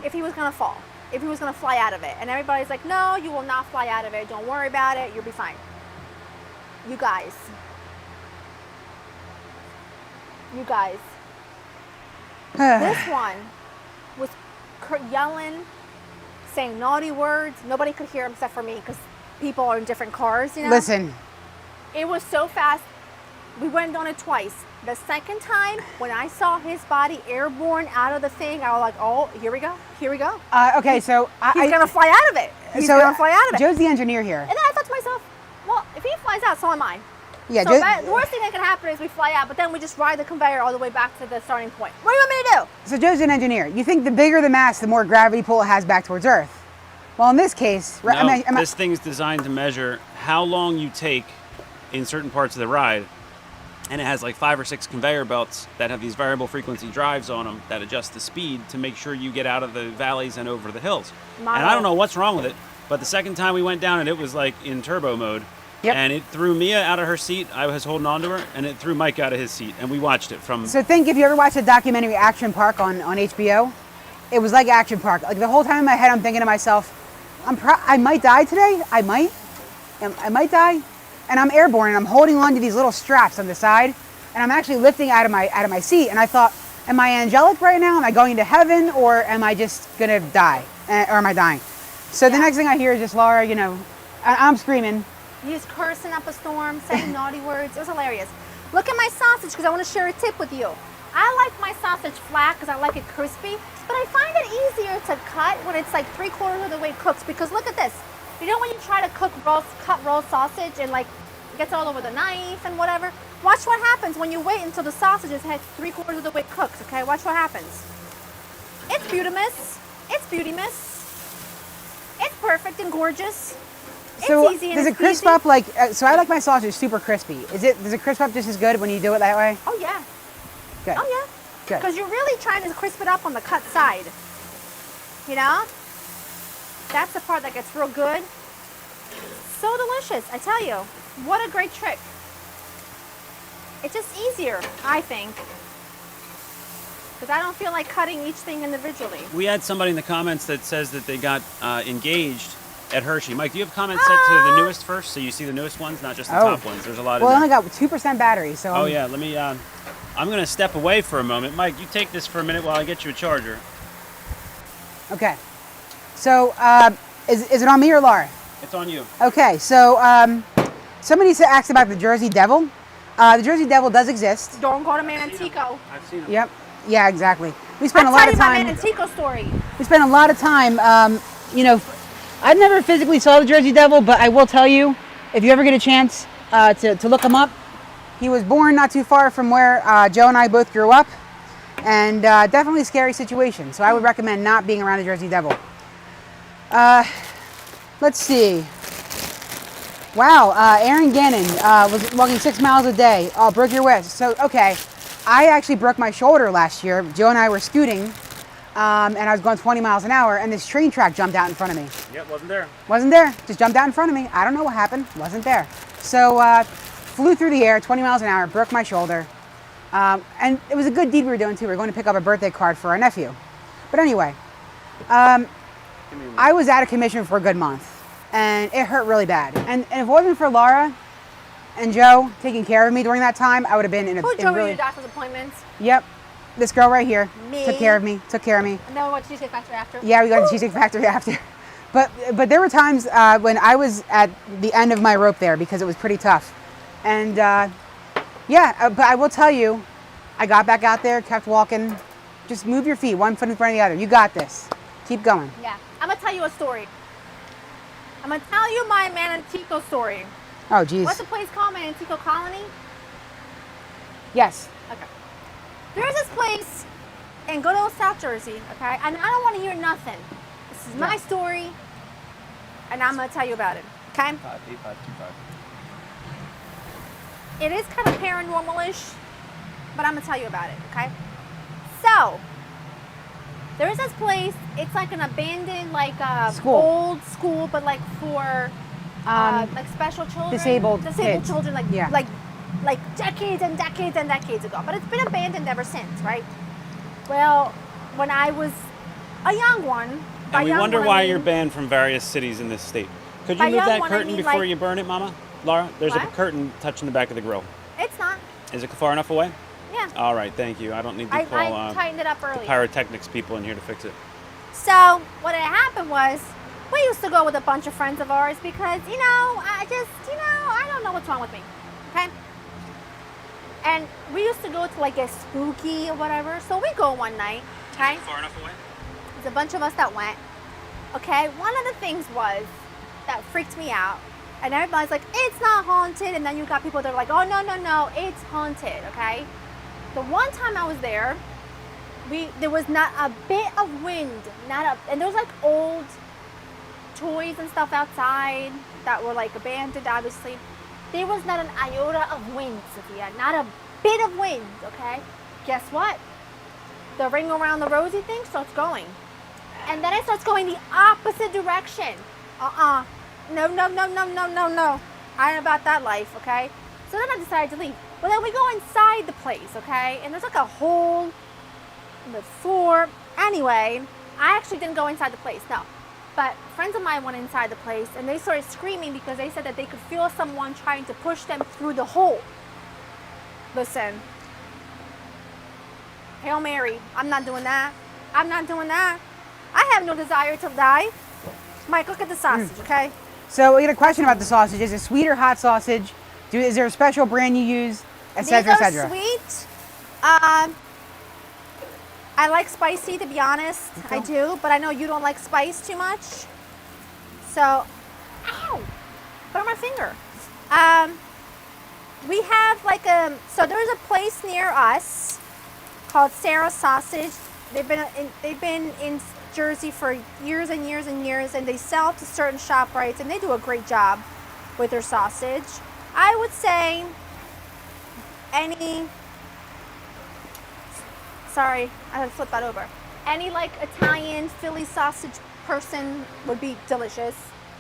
if he was gonna fall, if he was gonna fly out of it. And everybody's like, no, you will not fly out of it. Don't worry about it. You'll be fine. You guys. This one was yelling, saying naughty words. Nobody could hear him except for me because people are in different cars, you know? Listen, It was so fast. We went on it twice. The second time, when I saw his body airborne out of the thing, I was like, oh, here we go. Here we go. okay, so He's going to fly out of it. He's so, going to fly out of it. Joe's the engineer here. And then I thought to myself, well, if he flies out, so am I. Yeah, So the worst thing that can happen is we fly out, but then we just ride the conveyor all the way back to the starting point. What do you want me to do? So Joe's an engineer. You think the bigger the mass, the more gravity pull it has back towards Earth. Well, in this case, No, I mean, this thing's designed to measure how long you take in certain parts of the ride. And it has like 5 or 6 conveyor belts that have these variable frequency drives on them that adjust the speed to make sure you get out of the valleys and over the hills. And I don't know what's wrong with it, but the second time we went down and it was like in turbo mode. Yep. And it threw Mia out of her seat. I was holding on to her, and it threw Mike out of his seat. And we watched it from. So think if you ever watched the documentary Action Park on HBO, it was like Action Park. Like the whole time in my head, I'm thinking to myself, I might die today. I might die, and I'm airborne, and I'm holding on to these little straps on the side, and I'm actually lifting out of my seat. And I thought, am I angelic right now? Am I going to heaven, or am I just gonna die, or am I dying? So the next thing I hear is just Laura, you know, I'm screaming. He's cursing up a storm, saying naughty words. It was hilarious. Look at my sausage because I want to share a tip with you. I like my sausage flat because I like it crispy, but I find it easier to cut when it's like 3/4 of the way cooked because look at this. You know when you try to cut raw sausage and like it gets all over the knife and whatever? Watch watch what happens when you wait until the sausages had 3/4 of the way cooked, okay? Watch what happens. It's beautimous. It's beauty-miss. It's perfect and gorgeous. So it's easy and does it it's crisp easy. up like? So I like my sausage super crispy. Does it crisp up just as good when you do it that way? Oh, yeah. Good. Oh, yeah. Good. Because you're really trying to crisp it up on the cut side. You know? That's the part that gets real good. So delicious, I tell you. What a great trick. It's just easier, I think. Because I don't feel like cutting each thing individually. We had somebody in the comments that says that they got engaged at Hershey. Mike, do you have comments set to the newest first, so you see the newest ones, not just the top ones? There's a lot of. Well, I only got 2% battery, so. Oh yeah, let me. I'm gonna step away for a moment. Mike, you take this for a minute while I get you a charger. Okay. So, is it on me or Laura? It's on you. Okay. So, somebody asked about the Jersey Devil. The Jersey Devil does exist. Don't go to Manantico. I've seen them. Yep. Yeah, exactly. We spent a I'll lot tell of you my time. Manantico story. We spent a lot of time. You know, I never physically saw the Jersey Devil, but I will tell you, if you ever get a chance to look him up, he was born not too far from where Joe and I both grew up, and definitely a scary situation. So I would recommend not being around the Jersey Devil. Let's see. Wow, Aaron Gannon was walking 6 miles a day. Oh, broke your wrist. So, okay, I actually broke my shoulder last year. Joe and I were scooting, and I was going 20 miles an hour, and this train track jumped out in front of me. Yep, wasn't there. Wasn't there. Just jumped out in front of me. I don't know what happened. Wasn't there. So, flew through the air, 20 miles an hour, broke my shoulder. And it was a good deed we were doing, too. We were going to pick up a birthday card for our nephew. But anyway, I was out of commission for a good month, and it hurt really bad. And if it wasn't for Laura and Joe taking care of me during that time, I would have been in a Who drove you really... to doctor's appointments? Yep. This girl right here Me. took care of me. And then we went to Cheesecake Factory after? Yeah, we got the Cheesecake Factory after. But there were times when I was at the end of my rope there because it was pretty tough. And but I will tell you, I got back out there, kept walking. Just move your feet, one foot in front of the other. You got this. Keep going. Yeah. I'm going to tell you a story. I'm going to tell you my Manantico story. Oh, geez. What's the place called? Manantico Colony? Yes. Okay. There's this place in good old South Jersey, okay? And I don't want to hear nothing. This is my story, and I'm going to tell you about it, okay? 8525. It is kind of paranormal-ish, but I'm going to tell you about it, okay? So, there's this place. It's like an abandoned, like School. old school, but like for like special children, disabled kids. children, like Yeah. like decades and decades and decades ago. But it's been abandoned ever since, right? Well, when I was a young one, by And we young wonder one, I why mean- you're banned from various cities in this state. Could By you move young that one, I curtain mean, before like- you burn it, Mama? Laura, there's a What? curtain touching the back of the grill. It's not. Is it far enough away? Yeah. All right, thank you. I don't need to I call tightened it up the earlier. pyrotechnics people in here to fix it. So what had happened was, we used to go with a bunch of friends of ours because, I don't know what's wrong with me, okay? And we used to go to like a spooky or whatever. So we go one night, okay? Far enough away? There's a bunch of us that went, okay? One of the things was that freaked me out. And everybody's like, it's not haunted. And then you got people that are like, oh, no, it's haunted, okay? The one time I was there, there was not a bit of wind, and there was like old toys and stuff outside that were like abandoned, obviously. There was not an iota of wind, Sophia, not a bit of wind, okay? Guess what? The ring around the rosy thing starts going. And then it starts going the opposite direction. No. I ain't about that life, okay? So then I decided to leave. But then we go inside the place, okay? And there's like a hole in the floor. Anyway, I actually didn't go inside the place, no. But friends of mine went inside the place and they started screaming because they said that they could feel someone trying to push them through the hole. Listen. Hail Mary, I'm not doing that. I have no desire to die. Mike, look at the sausage, okay? So we got a question about the sausage. Is it sweet or hot sausage? Is there a special brand you use, et cetera, et These cetera? are sweet. I like spicy, to be honest. I do, but I know you don't like spice too much. So, ow, burn my finger. We have like so there's a place near us called Sarah's Sausage. They've been in Jersey for years and years and years, and they sell to certain ShopRites, and they do a great job with their sausage. I would say sorry, I had to flip that over. Any like Italian Philly sausage person would be delicious.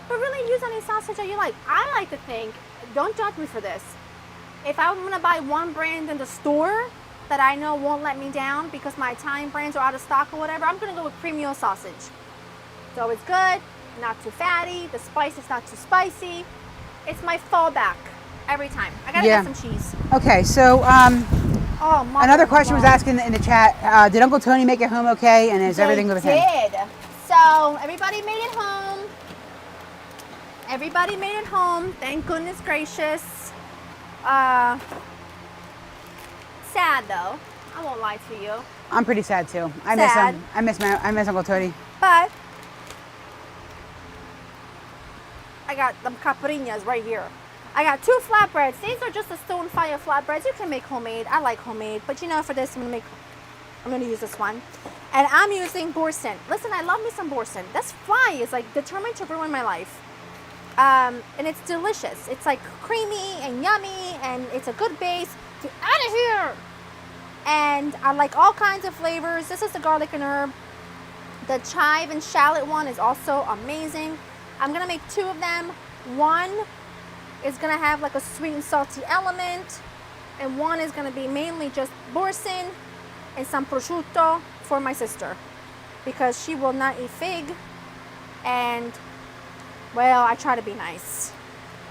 But really use any sausage that you like. I like to think, don't judge me for this. If I'm gonna buy one brand in the store that I know won't let me down because my Italian brands are out of stock or whatever, I'm gonna go with Premio sausage. It's always good, not too fatty, the spice is not too spicy. It's my fallback every time. I gotta get some cheese. Okay, so another question was asked in the chat, did Uncle Tony make it home okay, and is everything with him? Did. So everybody made it home. Everybody made it home, thank goodness gracious. Sad though, I won't lie to you. I'm pretty sad too. I miss him. I miss Uncle Tony. But I got the caipirinhas right here. I got 2 flatbreads. These are just the stone fire flatbreads. You can make homemade. I like homemade, but you know, for this I'm gonna use this one. And I'm using boursin. Listen, I love me some boursin. This fly is like determined to ruin my life. And it's delicious. It's like creamy and yummy, and it's a good base. Get out of here! And I like all kinds of flavors. This is the garlic and herb. The chive and shallot one is also amazing. I'm gonna make 2 of them. One is gonna have like a sweet and salty element, and one is gonna be mainly just boursin and some prosciutto for my sister because she will not eat fig. And well, I try to be nice.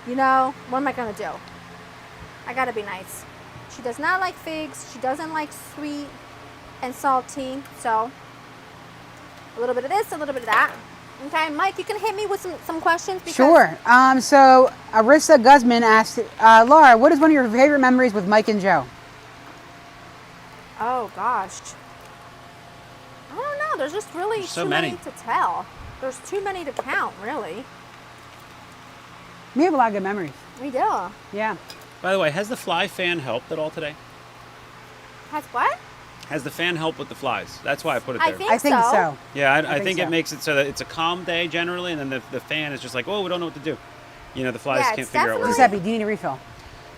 You know, what am I gonna do? I gotta be nice. She does not like figs. She doesn't like sweet and salty. So a little bit of this, a little bit of that. Okay, Mike, you can hit me with some questions. Sure. So Arissa Guzman asked, Laura, what is one of your favorite memories with Mike and Joe? Oh gosh, I don't know. There's just really too many to tell. There's too many to count, really. We have a lot of good memories. We do. Yeah. By the way, has the fly fan helped at all today? Has what? Has the fan helped with the flies? That's why I put it there. I think so. Yeah, I think it makes it so that it's a calm day generally, and then the fan is just like, oh, we don't know what to do. You know, the flies can't figure out what to do. Giuseppe, do you need a refill?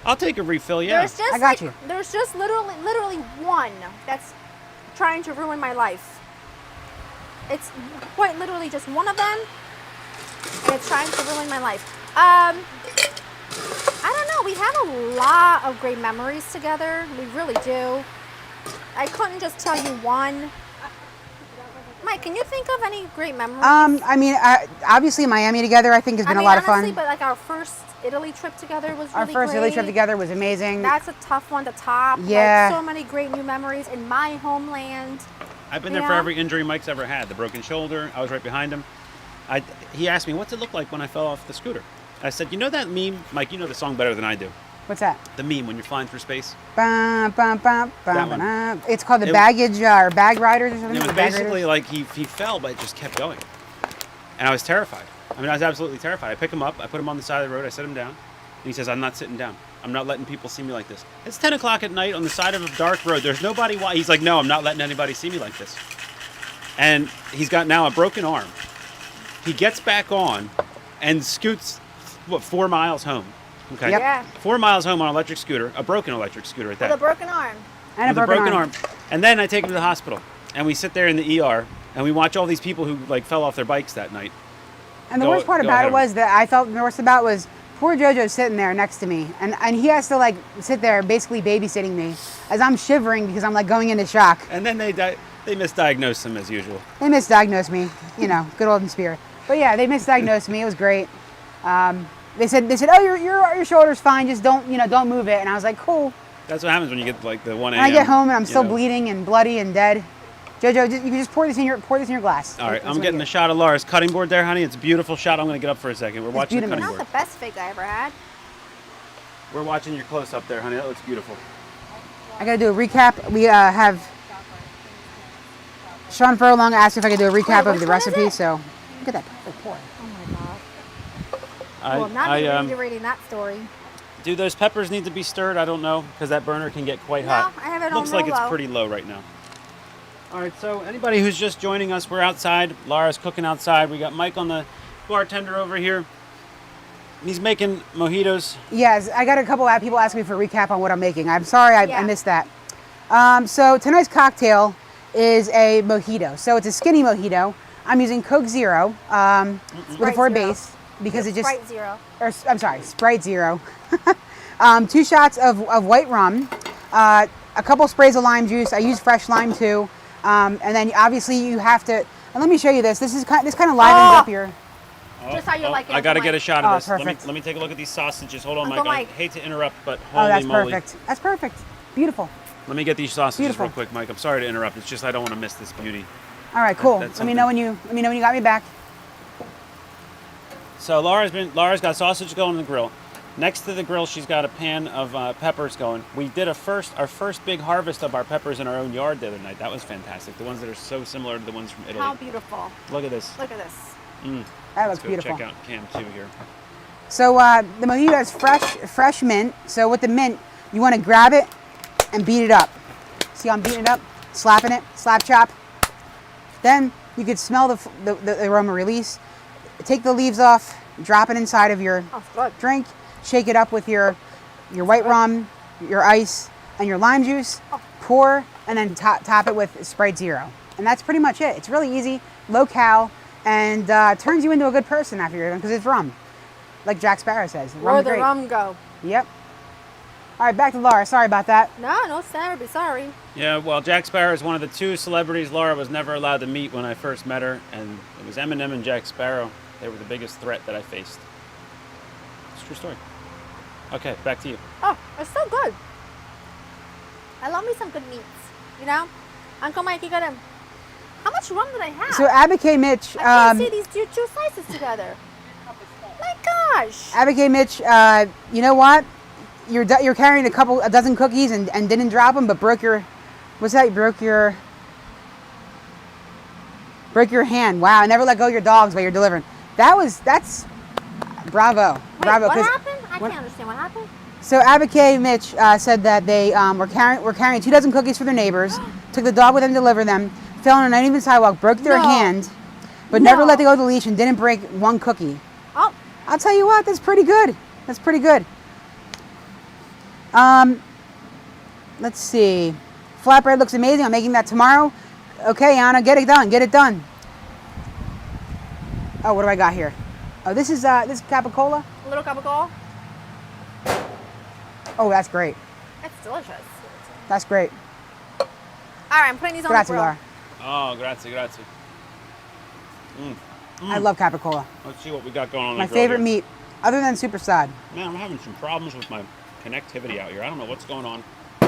I'll take a refill, yeah. I got you. There's just literally one that's trying to ruin my life. It's quite literally just one of them, and it's trying to ruin my life. I don't know. We have a lot of great memories together. We really do. I couldn't just tell you one. Mike, can you think of any great memories? I mean, obviously Miami together, I think, has been a lot of fun. But like our first Italy trip together was really great. Our first Italy trip together was amazing. That's a tough one to top. Yeah. Like, so many great new memories in my homeland. I've been there for every injury Mike's ever had. The broken shoulder, I was right behind him. He asked me, what's it look like when I fell off the scooter? I said, you know that meme? Mike, you know the song better than I do. What's that? The meme when you're flying through space. That one. It's called the baggage or bag riders or something. It was basically like he fell, but it just kept going. And I was terrified. I mean, I was absolutely terrified. I pick him up. I put him on the side of the road. I set him down. And he says, I'm not sitting down. I'm not letting people see me like this. It's 10 o'clock at night on the side of a dark road. There's nobody. He's like, no, I'm not letting anybody see me like this. And he's got now a broken arm. He gets back on and scoots, 4 miles home. Okay. Yep. Yeah. 4 miles home on an electric scooter, a broken electric scooter at that. With a broken arm. And with a broken arm. And then I take him to the hospital, and we sit there in the ER, and we watch all these people who like fell off their bikes that night. And the worst part about it was that I felt the worst about was poor JoJo sitting there next to me, and he has to like sit there basically babysitting me as I'm shivering because I'm like going into shock. And then they misdiagnosed him as usual. They misdiagnosed me, you know, good old in spirit. But yeah, they misdiagnosed me. It was great. They said, oh, your shoulder's fine. Just don't move it. And I was like, cool. That's what happens when you get like the 1 a.m. And I get home and I'm still bleeding and bloody and dead. JoJo, you can just pour this in your glass. All right, I'm getting a shot of Laura's cutting board there, honey. It's a beautiful shot. I'm going to get up for a second. We're watching the cutting board. Not the best fig I ever had. We're watching your close up there, honey. That looks beautiful. I got to do a recap. We have Sean Furlong asked if I could do a recap of the recipe. So look at that perfect pour. Oh my god. Well, not reading that story. Do those peppers need to be stirred? I don't know, because that burner can get quite No, hot. I have it on Looks like real it's low. pretty low right now. All right, so anybody who's just joining us, we're outside. Laura's cooking outside. We got Mike on the bartender over here. He's making mojitos. Yes, I got a couple of people asking me for a recap on what I'm making. I'm sorry I Yeah. missed that. So tonight's cocktail is a mojito. So it's a skinny mojito. I'm using Coke Zero with a Sprite 4 Zero. base because it just, Sprite Zero. or I'm sorry, Sprite Zero. 2 shots of white rum, a couple sprays of lime juice. I use fresh lime too. And then obviously you have to, and let me show you this. This kind of livens up your, Just how you like it, I got to Uncle get a Mike. shot of Oh, this. perfect. Let me take a look at these sausages. Hold on, Uncle Mike. Mike. I hate to interrupt, but oh, holy that's moly. perfect. That's perfect. Beautiful. Let me get these sausages Beautiful. real quick, Mike. I'm sorry to interrupt. It's just I don't want to miss this beauty. All right, cool. that's Let me know when you got me back. So Laura's got sausage going on the grill. Next to the grill, she's got a pan of peppers going. We did our first big harvest of our peppers in our own yard the other night. That was fantastic. The ones that are so similar to the ones from Italy. How beautiful. Look at this. Look at this. That looks Go beautiful. check out Cam 2 here. So the mojito is fresh mint. So with the mint, you want to grab it and beat it up. See how I'm beating it up, slapping it, slap chop. Then you could smell the aroma release. Take the leaves off, drop it inside of your Oh, it's good. drink, shake it up with your white rum, your ice, and your lime juice. Pour, and then top it with Sprite Zero. And that's pretty much it. It's really easy, low cal, and turns you into a good person after you're done because it's rum. Like Jack Sparrow says. Where Rum's the great. rum go? Yep. All right, back to Laura. Sorry about that. No, sorry. Yeah, well, Jack Sparrow is one of the 2 celebrities Laura was never allowed to meet when I first met her, and it was Eminem and Jack Sparrow. They were the biggest threat that I faced. It's a true story. Okay, back to you. Oh, it's so good. I love me some good meats. You know, Uncle Mike, you gotta. How much rum did I have? So Abby Mitch, I can't see these two slices together. My gosh. Abby Mitch, you know what? You're carrying a dozen cookies and didn't drop them, but broke your, what's that? You broke your hand. Wow, never let go of your dogs while you're delivering. That's bravo, Wait, bravo. what 'cause happened? I when- can't understand what happened. So Abby Mitch said that they were carrying 2 dozen cookies for their neighbors, took the dog with them to deliver them, fell on an uneven sidewalk, broke their No. hand, but never No. let go of the leash and didn't break one cookie. Oh, I'll tell you what, that's pretty good. That's pretty good. Let's see. Flatbread looks amazing. I'm making that tomorrow. Okay, Anna, get it done. Get it done. Oh, what do I got here? Oh, this is Capicola. a little cup of coffee. Oh, that's great. It's delicious. That's great. All right, I'm putting these on Grazie, the grill. Laura. Oh, grazie. I love Capicola. Let's see what we got going on. My the grill favorite here. meat, other than Super Sod. Man, I'm having some problems with my connectivity out here. I don't know what's going on.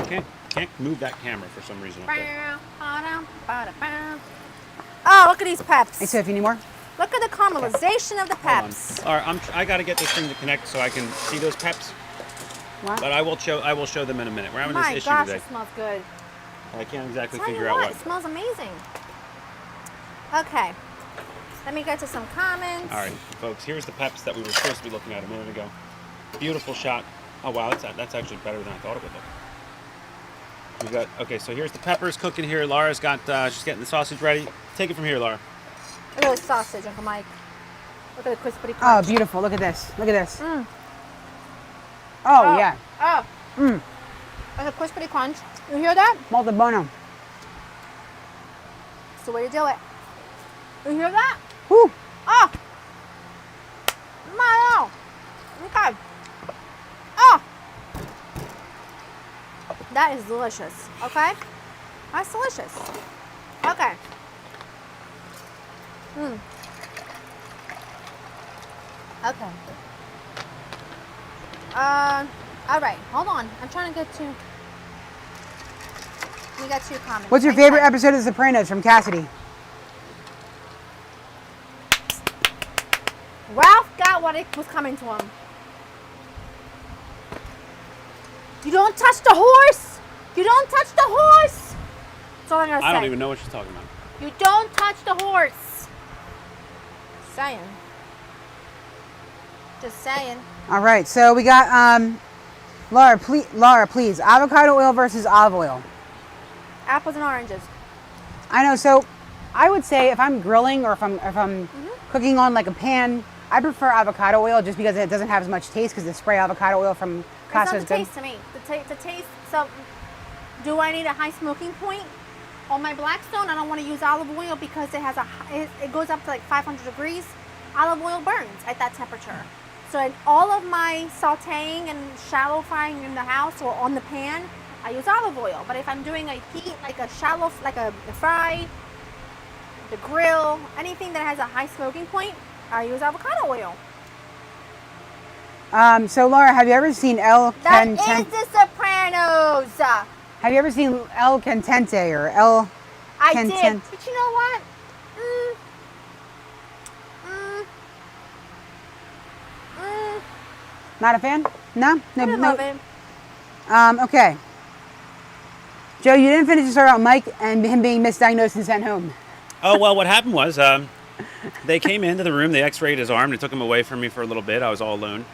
Can't move that camera for some reason. Okay. Oh, look at these peps. Hey, so if you need more. Look at the caramelization of the Hold on. peps. All right, I got to get this thing to connect so I can see those peps. What? But I will show them in a minute. We're having My this issue gosh, today. it smells good. I can't exactly Tell figure you out what, what. it smells amazing. Okay, let me get to some comments. All right, folks, here's the peps that we were supposed to be looking at a minute ago. Beautiful shot. Oh wow, that's actually better than I thought it would look. We got okay. So here's the peppers cooking here. Laura's got she's getting the sausage ready. Take it from here, Laura. Look at the sausage, Uncle Mike. Look at the crispy Oh, crunch. beautiful. Look at this. Look at this. Mm. Oh, yeah. Oh. Mm. Look at the crispy crunch. You hear that? Molto buono. That's the way to do it. You hear that? Woo. Oh! My okay. Oh! That is delicious. Okay? That's delicious. Okay. Okay. All right. Hold on. I'm trying to get to. We got 2 comments. What's your Right favorite there. episode of The Sopranos from Cassidy? Ralph got what it was coming to him. You don't touch the horse. You don't touch the horse. That's all I'm gonna say. I don't even know what she's talking about. You don't touch the horse. Saying. Just saying. All right, so we got Laura, please. Avocado oil versus olive oil. Apples and oranges. I know. So, I would say if I'm grilling or if I'm cooking on like a pan, I prefer avocado oil just because it doesn't have as much taste because the spray avocado oil from Costco It's not is the good. taste to me. The taste. So, do I need a high smoking point on my Blackstone? I don't want to use olive oil because it goes up to like 500 degrees. Olive oil burns at that temperature. So in all of my sautéing and shallow frying in the house or on the pan, I use olive oil. But if I'm doing a heat, like a shallow, like a fry, the grill, anything that has a high smoking point, I use avocado oil. So Laura, have you ever seen El That is Contente? The Sopranos. Have you ever seen El Contente or El I Contente? did, but you know what? Not a fan? No? I didn't love it. Okay. Joe, you didn't finish the story about Mike and him being misdiagnosed and sent home. Oh, well, what happened was they came into the room, they x-rayed his arm, they took him away from me for a little bit. I was all alone.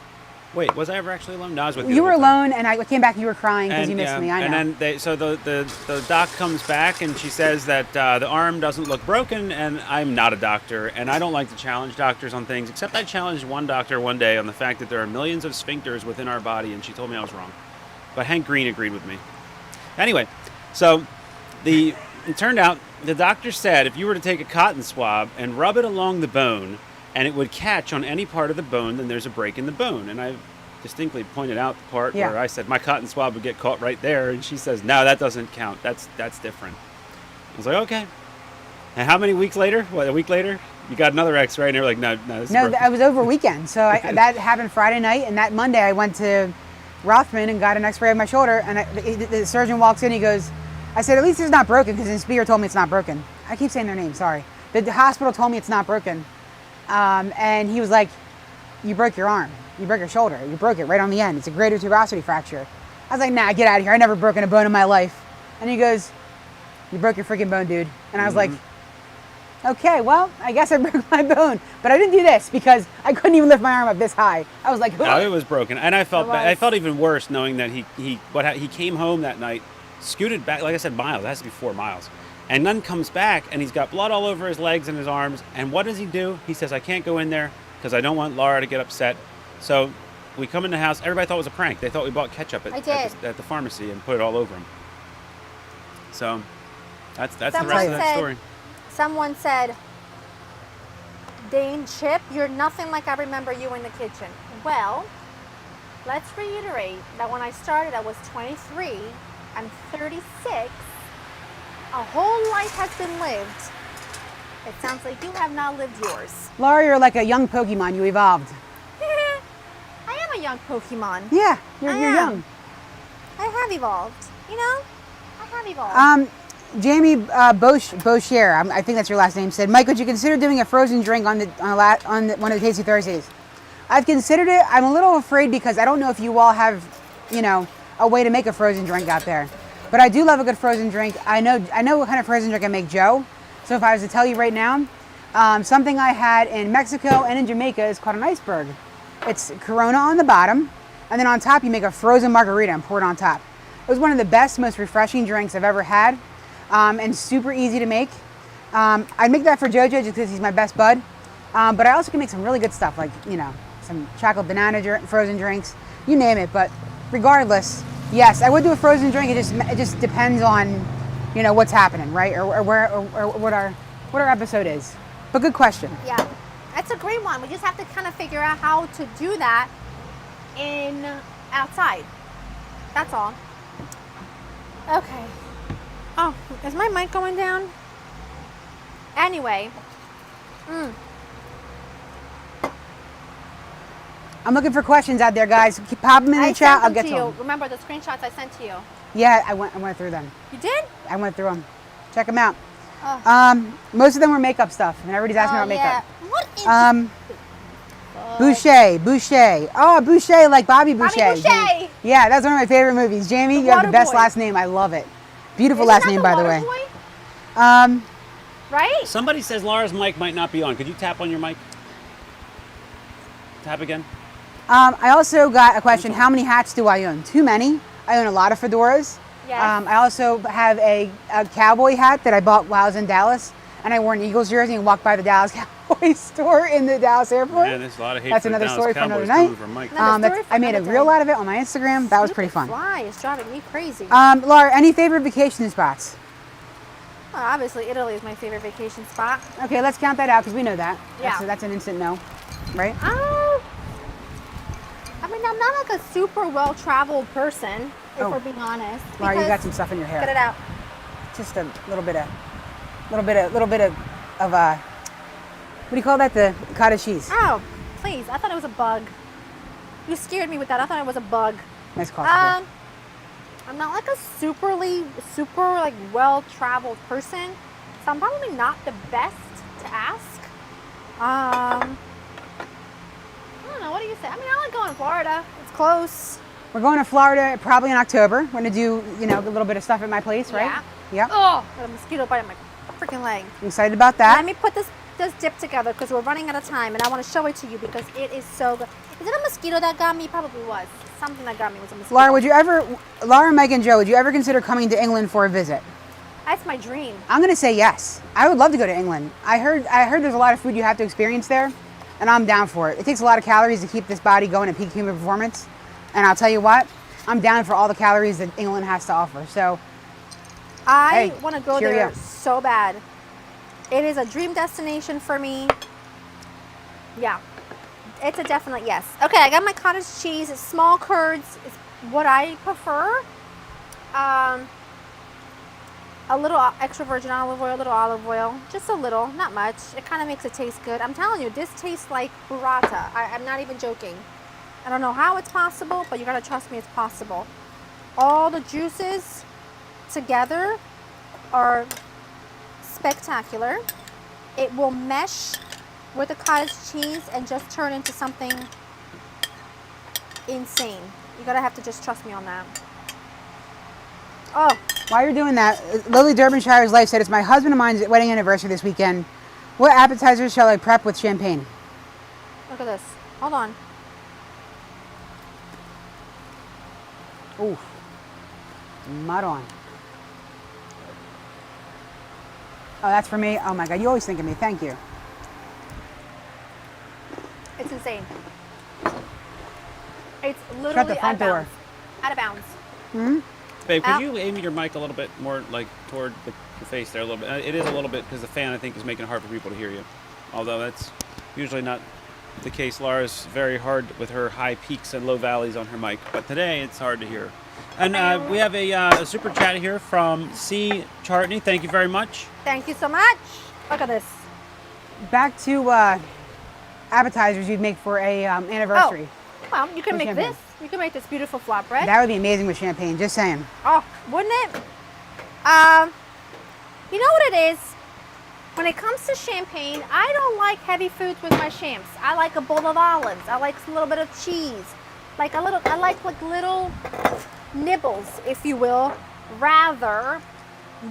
Wait, was I ever actually alone? No, I was with you. You the were whole time. alone, and I came back and you were crying because you missed yeah, me. I know. And then the doc comes back and she says that the arm doesn't look broken, and I'm not a doctor, and I don't like to challenge doctors on things, except I challenged one doctor one day on the fact that there are millions of sphincters within our body, and she told me I was wrong. But Hank Green agreed with me. Anyway, so it turned out the doctor said if you were to take a cotton swab and rub it along the bone, and it would catch on any part of the bone, then there's a break in the bone. And I distinctly pointed out the part where I said my cotton swab would get caught right there, and she says, no, that doesn't count. That's different. I was like, okay. And how many weeks later? What, a week later? You got another X-ray, and they were like, no, this is broken. I was over weekend, so that happened Friday night, and that Monday I went to Rothman and got an X-ray of my shoulder, and the surgeon walks in, he goes, I said, at least it's not broken, because the speaker told me it's not broken. I keep saying their name, sorry. The hospital told me it's not broken. And he was like, you broke your arm. You broke your shoulder. You broke it right on the end. It's a greater tuberosity fracture. I was like, nah, get out of here. I never broken a bone in my life. And he goes, you broke your freaking bone, dude. And I was like, okay, well, I guess I broke my bone. But I didn't do this because I couldn't even lift my arm up this high. I was like, no, it was broken. And I felt even worse knowing that he came home that night, scooted back, like I said, miles. It has to be 4 miles. And then comes back, and he's got blood all over his legs and his arms. And what does he do? He says, I can't go in there because I don't want Laura to get upset. So we come in the house. Everybody thought it was a prank. They thought we bought ketchup at the pharmacy and put it all over him. So that's the rest of that story. Someone said, Dane Chip, you're nothing like I remember you in the kitchen. Well, let's reiterate that when I started, I was 23. I'm 36. A whole life has been lived. It sounds like you have not lived yours. Laura, you're like a young Pokemon. You evolved. I am a young Pokemon. Yeah, you're young. I have evolved. You know, I have evolved. Jamie Boucher, I think that's your last name, said, Mike, would you consider doing a frozen drink on one of the Tasty Thursdays? I've considered it. I'm a little afraid because I don't know if you all have, a way to make a frozen drink out there. But I do love a good frozen drink. I know what kind of frozen drink I make, Joe. So if I was to tell you right now, something I had in Mexico and in Jamaica is called an iceberg. It's Corona on the bottom, and then on top you make a frozen margarita and pour it on top. It was one of the best, most refreshing drinks I've ever had, and super easy to make. I'd make that for JoJo just because he's my best bud. But I also can make some really good stuff, like, some chocolate banana frozen drinks, you name it. But regardless, yes, I would do a frozen drink. It just depends on, what's happening, right? Or what our episode is. But good question. Yeah, that's a great one. We just have to kind of figure out how to do that outside. That's all. Okay. Oh, is my mic going down? Anyway. I'm looking for questions out there, guys. Pop them in the chat. I'll get to them. Remember the screenshots I sent to you? Yeah, I went through them. You did? I went through them. Check them out. Oh. Most of them were makeup stuff, and everybody's asking about makeup. What is Boucher. Oh, Boucher, like Bobby Boucher. Bobby Boucher. Yeah, that's one of my favorite movies. Jamie, you have the best last name. I love it. Beautiful last name, by the way. Right? Somebody says Laura's mic might not be on. Could you tap on your mic? Tap again. I also got a question. How many hats do I own? Too many. I own a lot of fedoras. Yes. I also have a cowboy hat that I bought while I was in Dallas, and I wore an Eagles jersey and walked by the Dallas Cowboys store in the Dallas airport. Man, there's a lot of hate That's for the another Dallas story for another Cowboys night. coming from Mike. Another story for I made a another reel day. out of it on my Instagram. That was pretty fun. Fly is driving me crazy. Laura, any favorite vacation spots? Well, obviously, Italy is my favorite vacation spot. Okay, let's count that out because we know that. Yeah. That's an instant no, right? I mean, I'm not like a super well-traveled person, if Oh. we're being honest. Laura, you got because- some stuff in your hair. Get it out. Just a little bit of what do you call that? The cottage cheese. Oh, please. I thought it was a bug. You scared me with that. I thought it was a bug. Nice coffee. I'm not like a super like well-traveled person, so I'm probably not the best to ask. I don't know. What do you say? I mean, I like going to Florida. It's close. We're going to Florida probably in October. We're gonna do, a little bit of stuff at my place, right? Yeah. Yep. Oh, got a mosquito bite on my freaking leg. I'm excited about that. Let me put this dip together because we're running out of time, and I want to show it to you because it is so good. Is it a mosquito that got me? Probably was. Something that got me was a mosquito. Laura, Mike, and Joe, would you ever consider coming to England for a visit? That's my dream. I'm gonna say yes. I would love to go to England. I heard there's a lot of food you have to experience there, and I'm down for it. It takes a lot of calories to keep this body going at peak human performance, and I'll tell you what, I'm down for all the calories that England has to offer. So I Hey, want to go cheerio. there so bad. It is a dream destination for me. Yeah, it's a definite yes. Okay, I got my cottage cheese. It's small curds. It's what I prefer. A little extra virgin olive oil, a little olive oil, just a little, not much. It kind of makes it taste good. I'm telling you, this tastes like burrata. I'm not even joking. I don't know how it's possible, but you gotta trust me, it's possible. All the juices together are spectacular. It will mesh with the cottage cheese and just turn into something insane. You gotta have to just trust me on that. Oh, while you're doing that, Lily Durbenshire's Life said, it's my husband and mine's wedding anniversary this weekend. What appetizers shall I prep with champagne? look at this. Hold on. Ooh, mud on. Oh, that's for me? Oh my God, you always think of me, thank you. It's insane. It's literally Shut the out front of door. bounds. Out of bounds. Babe, Out. could you aim your mic a little bit more like toward the face there a little bit? It is a little bit because the fan, I think, is making it hard for people to hear you. Although that's usually not the case. Laura's very hard with her high peaks and low valleys on her mic, but today it's hard to hear. And we have a super chat here from C. Chartney. Thank you very much. Thank you so much. Look at this. Back to appetizers you'd make for a anniversary. Well, you can With make champagne. this. You can make this beautiful flatbread. That would be amazing with champagne, just saying. Oh, wouldn't it? You know what it is? When it comes to champagne, I don't like heavy foods with my champs. I like a bowl of olives. I like a little bit of cheese. I like little nibbles, if you will, rather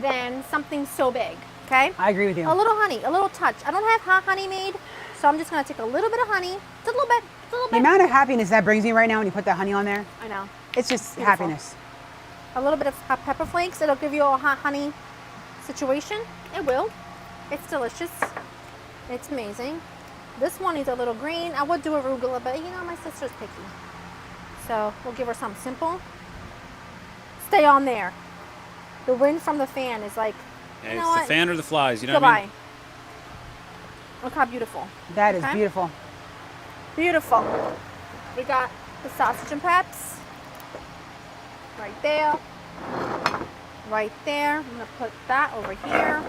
than something so big, okay? I agree with you. A little honey, a little touch. I don't have hot honey made, so I'm just gonna take a little bit of honey, just a little bit, just a little The bit. amount of happiness that brings me right now when you put that honey on there, I know. it's just Beautiful. happiness. A little bit of hot pepper flakes. It'll give you a hot honey situation. It will. It's delicious. It's amazing. This one needs a little green. I would do arugula, but my sister's picky. So we'll give her something simple. Stay on there. The wind from the fan is like, Yeah, you know it's what? the fan or the flies, you know what I Goodbye. mean? Look how beautiful. That is Okay. beautiful. Beautiful. We got the sausage and peps. Right there. Right there. I'm going to put that over here.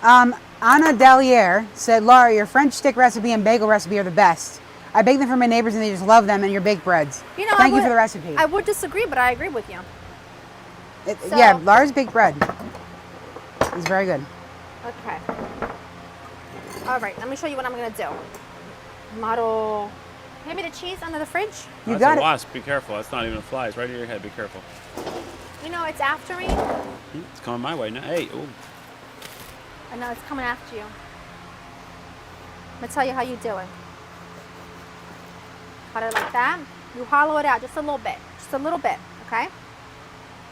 Anna Delier said, Laura, your French stick recipe and bagel recipe are the best. I bake them for my neighbors and they just love them and your baked breads. Thank you for the recipe. I would disagree, but I agree with you. so- Yeah, Laura's baked bread is very good. Okay. All right, let me show you what I'm going to do. Model. Maybe the cheese under the fridge? You That's got a it. wasp. Be careful. That's not even a fly. It's right in your head. Be careful. It's after me. It's coming my way now. Hey, ooh. I know it's coming after you. I'm going to tell you how you do it. Cut it like that. You hollow it out just a little bit. Just a little bit, okay?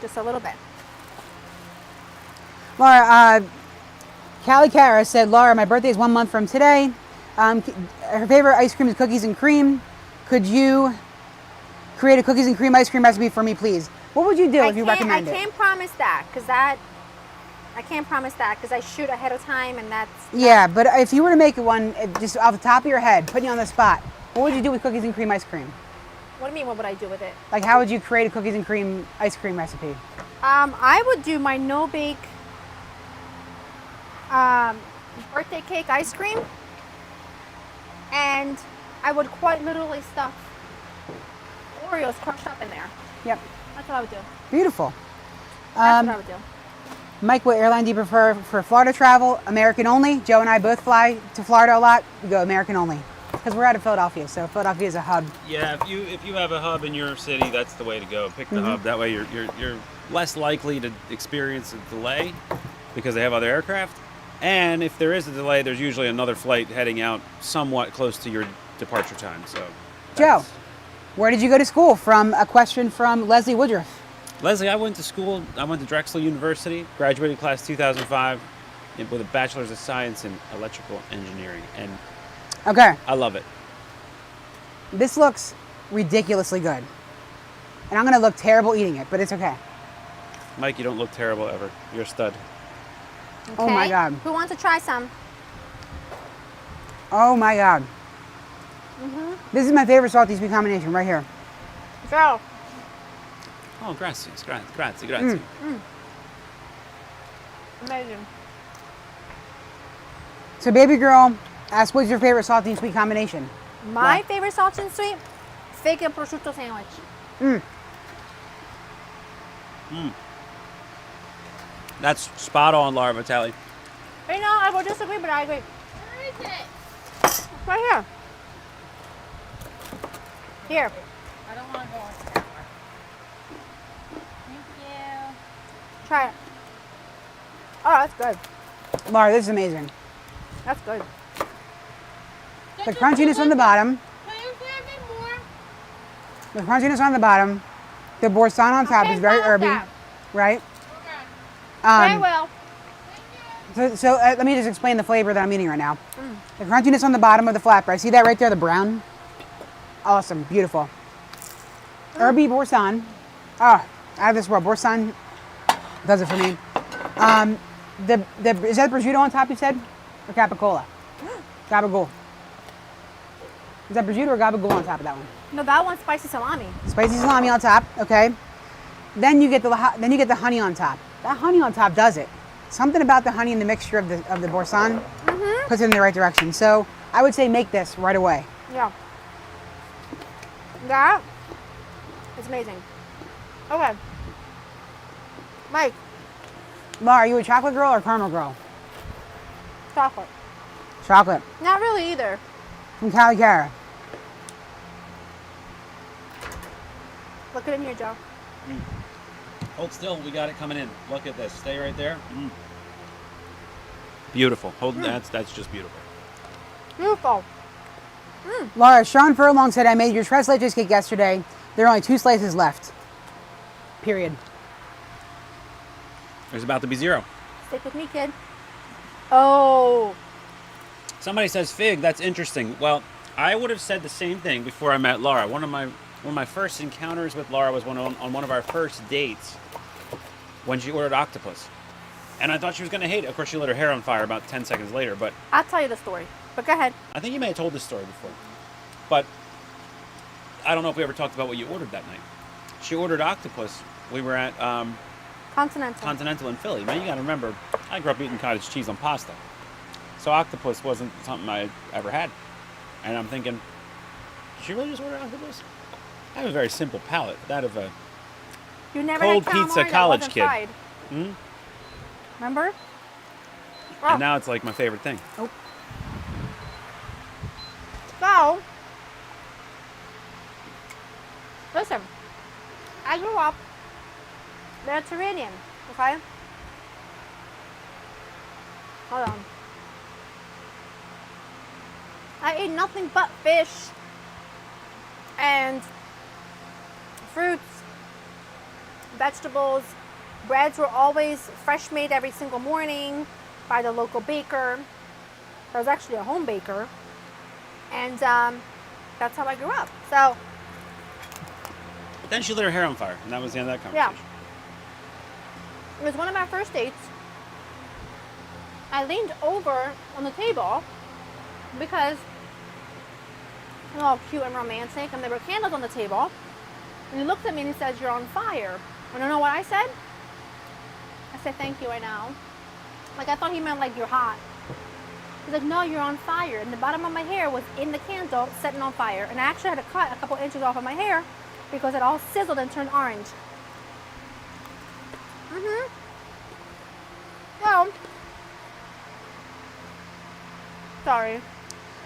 Just a little bit. Laura, Callie Cara said, Laura, my birthday is 1 month from today. Her favorite ice cream is cookies and cream. Could you create a cookies and cream ice cream recipe for me, please? What would you do if you recommend it? I can't promise that because I shoot ahead of time and that's... Yeah, but if you were to make one just off the top of your head, putting you on the spot, what would you do with cookies and cream ice cream? What do you mean, what would I do with it? Like, how would you create a cookies and cream ice cream recipe? I would do my no-bake birthday cake ice cream, and I would quite literally stuff Oreos crushed up in there. Yep. That's what I would do. Beautiful. That's what I would do. Mike, what airline do you prefer for Florida travel? American only. Joe and I both fly to Florida a lot. We go American only because we're out of Philadelphia, so Philadelphia is a hub. Yeah, if you have a hub in your city, that's the way to go. Pick the hub. That way you're less likely to experience a delay because they have other aircraft. And if there is a delay, there's usually another flight heading out somewhat close to your departure time. So, Joe, where did you go to school? From a question from Leslie Woodruff. Leslie, I went to school. I went to Drexel University, graduated class 2005 with a bachelor's of science in electrical engineering, and Okay, I love it. this looks ridiculously good. And I'm going to look terrible eating it, but it's okay. Mike, you don't look terrible ever. You're a stud. Oh my Okay? God. Who wants to try some? Oh my God. This is my favorite salty sweet combination right here. Joe. Oh, grazie. Grazie. Amazing. So baby girl asked, what's your favorite salty and sweet combination? My favorite salty and sweet, fig and prosciutto sandwich. That's spot on, Laura Vitale. You know, I will disagree, but I agree. Where is it? It's right here. Here. I don't want to go on camera. Thank you. Try it. Oh, that's good. Laura, this is amazing. That's good. The crunchiness on the bottom. Can you grab me more? The crunchiness on the bottom. The boursin on top Okay, is very stop herby, that. right? Okay. Very well. So let me just explain the flavor that I'm eating right now. The crunchiness on the bottom of the flatbread. See that right there, the brown? Awesome, beautiful. Herby boursin. Oh, out of this world. Boursin does it for me. Is that prosciutto on top, you said? Or capicola? Gabagool. Is that prosciutto or gabagool on top of that one? No, that one's spicy salami. Spicy salami on top, okay. Then you get the honey on top. That honey on top does it. Something about the honey and the mixture of the boursin puts it in the right direction. So I would say make this right away. Yeah. That is amazing. Okay. Mike, Laura, are you a chocolate girl or caramel girl? chocolate. Chocolate. Not really either. From Callie Cara. Look it in here, Joe. Hold still. We got it coming in. Look at this. Stay right there. Beautiful. That's just beautiful. Beautiful. Laura, Sean Furlong said, I made your tres leches cake yesterday. There are only 2 slices left. Period. There's about to be 0. Stick with me, kid. Oh. Somebody says fig. That's interesting. Well, I would have said the same thing before I met Laura. One of my first encounters with Laura was on one of our first dates when she ordered octopus. And I thought she was going to hate it. Of course, she lit her hair on fire about 10 seconds later, but I'll tell you the story. But go ahead. I think you may have told this story before. But I don't know if we ever talked about what you ordered that night. She ordered octopus. We were at Continental. in Philly. Now, you got to remember, I grew up eating cottage cheese on pasta. So octopus wasn't something I ever had. And I'm thinking, did she really just order octopus? I have a very simple palate. That of a You never cold had calamari pizza that college wasn't kid. fried. Remember? Oh. And now it's like my favorite thing. So, listen, I grew up Mediterranean, okay? Hold on. I ate nothing but fish And fruits, vegetables, breads were always fresh made every single morning by the local baker. I was actually a home baker. And that's how I grew up. So, But then she lit her hair on fire, and that was the end of that yeah. conversation. It was one of our first dates. I leaned over on the table because I'm all cute and romantic, and there were candles on the table. And he looked at me and he says, "You're on fire." And you know what I said? I said, "Thank you, I know." Like, I thought he meant like, "You're hot." He's like, "No, you're on fire." And the bottom of my hair was in the candle, setting on fire. And I actually had to cut a couple inches off of my hair because it all sizzled and turned orange. So, sorry.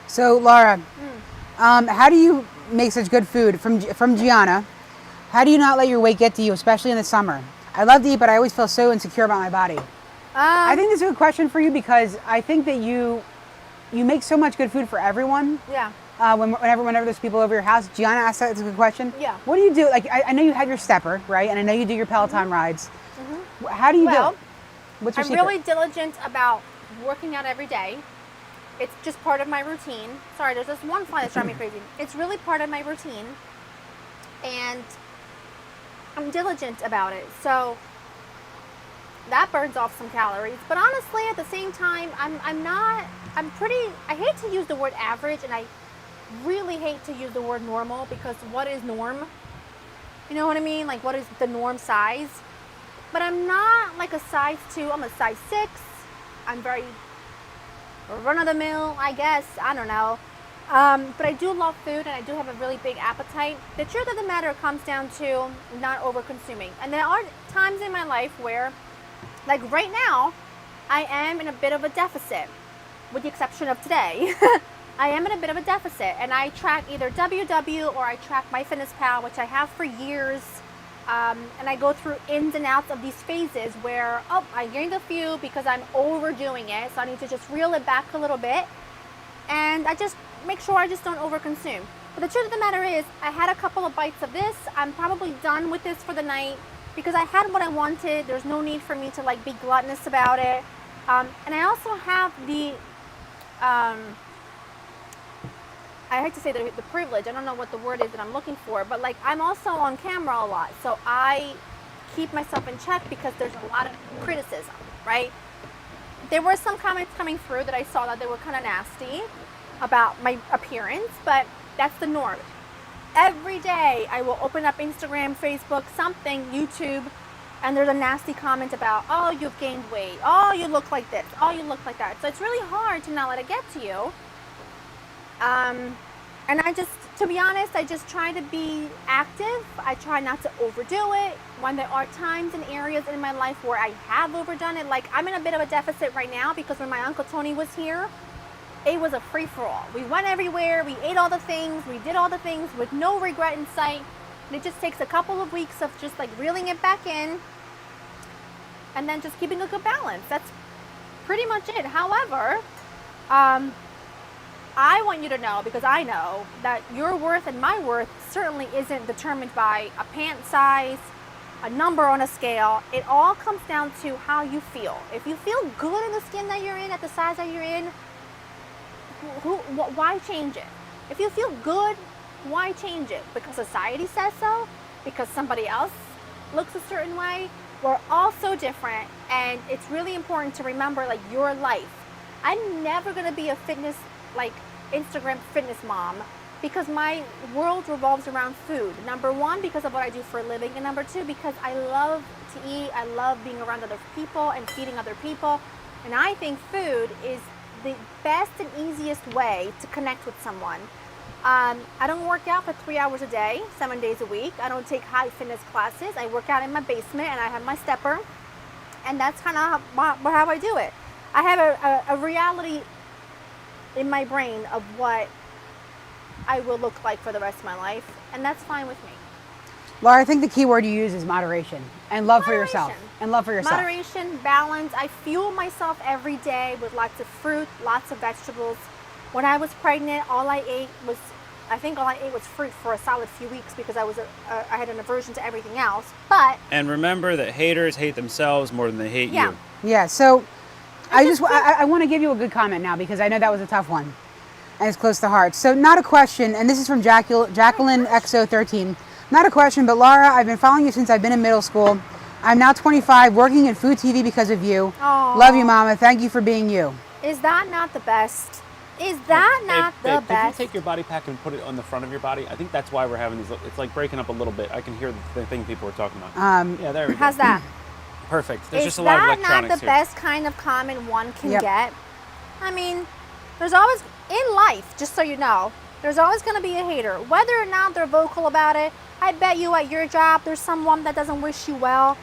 So, Laura, how do you make such good food from Gianna? How do you not let your weight get to you, especially in the summer? I love to eat, but I always feel so insecure about my body. I think this is a good question for you because I think that you make so much good food for everyone. Yeah. Whenever there's people over your house, Gianna asked that. It's a good question. Yeah. What do you do? Like, I know you have your stepper, right? And I know you do your Peloton rides. How do you do it? What's your I'm secret? really diligent about working out every day. It's just part of my routine. Sorry, there's this one fly that's driving me crazy. It's really part of my routine. And I'm diligent about it. So that burns off some calories. But honestly, at the same time, I hate to use the word average, and I really hate to use the word normal, because what is norm? You know what I mean? Like, what is the norm size? But I'm not like a size 2. I'm a size 6. I'm very run-of-the-mill, I guess. I don't know. But I do love food, and I do have a really big appetite. The truth of the matter comes down to not over-consuming. And there are times in my life where, like right now, I am in a bit of a deficit, with the exception of today. I am in a bit of a deficit, and I track either WW or I track MyFitnessPal, which I have for years. And I go through ins and outs of these phases where, I gained a few because I'm overdoing it, so I need to just reel it back a little bit. And I just make sure I just don't overconsume. But the truth of the matter is, I had a couple of bites of this. I'm probably done with this for the night because I had what I wanted. There's no need for me to like be gluttonous about it. And I also have the, I hate to say the privilege, I don't know what the word is that I'm looking for, but like I'm also on camera a lot. So I keep myself in check because there's a lot of criticism, right? There were some comments coming through that I saw that they were kind of nasty about my appearance, but that's the norm. Every day I will open up Instagram, Facebook, something, YouTube, and there's a nasty comment about, "Oh, you've gained weight. Oh, you look like this. Oh, you look like that." So it's really hard to not let it get to you. And to be honest, I just try to be active. I try not to overdo it. When there are times and areas in my life where I have overdone it, like I'm in a bit of a deficit right now because when my Uncle Tony was here, it was a free-for-all. We went everywhere, we ate all the things, we did all the things with no regret in sight. And it just takes a couple of weeks of just like reeling it back in and then just keeping a good balance. That's pretty much it. However, I want you to know, because I know that your worth and my worth certainly isn't determined by a pant size, a number on a scale. It all comes down to how you feel. If you feel good in the skin that you're in, at the size that you're in, why change it? If you feel good, why change it? Because society says so? Because somebody else looks a certain way? We're all so different, and it's really important to remember like your life. I'm never gonna be a fitness, like Instagram fitness mom, because my world revolves around food. Number one, because of what I do for a living, and number two, because I love to eat. I love being around other people and feeding other people, and I think food is the best and easiest way to connect with someone. I don't work out for 3 hours a day, 7 days a week. I don't take high fitness classes. I work out in my basement, and I have my stepper, and that's kind of how I do it. I have a reality in my brain of what I will look like for the rest of my life, and that's fine with me. Laura, I think the key word you use is moderation and love for yourself. And love for yourself. Moderation, balance. I fuel myself every day with lots of fruit, lots of vegetables. When I was pregnant, all I ate was I think all I ate was fruit for a solid few weeks because I had an aversion to everything else. But And remember that haters hate themselves more than they hate yeah, you. Yeah, so I just I want to give you a good comment now because I know that was a tough one and it's close to heart. So not a question, and this is from Jacqueline XO13. Not a question, but Laura, I've been following you since I've been in middle school. I'm now 25, working in food TV because of you. Aw. Love you, Mama. Thank you for being you. is that not the best? Is that not the Could best? you take your body pack and put it on the front of your body? I think that's why we're having these. It's like breaking up a little bit. I can hear the thing people were talking about. Yeah, there we go. How's that? Perfect. There's Is just a lot of that electronics not the here. best kind of comment one can Yep. get? I mean, there's always, in life, just so you know, there's always going to be a hater. Whether or not they're vocal about it, I bet you at your job there's someone that doesn't wish you well.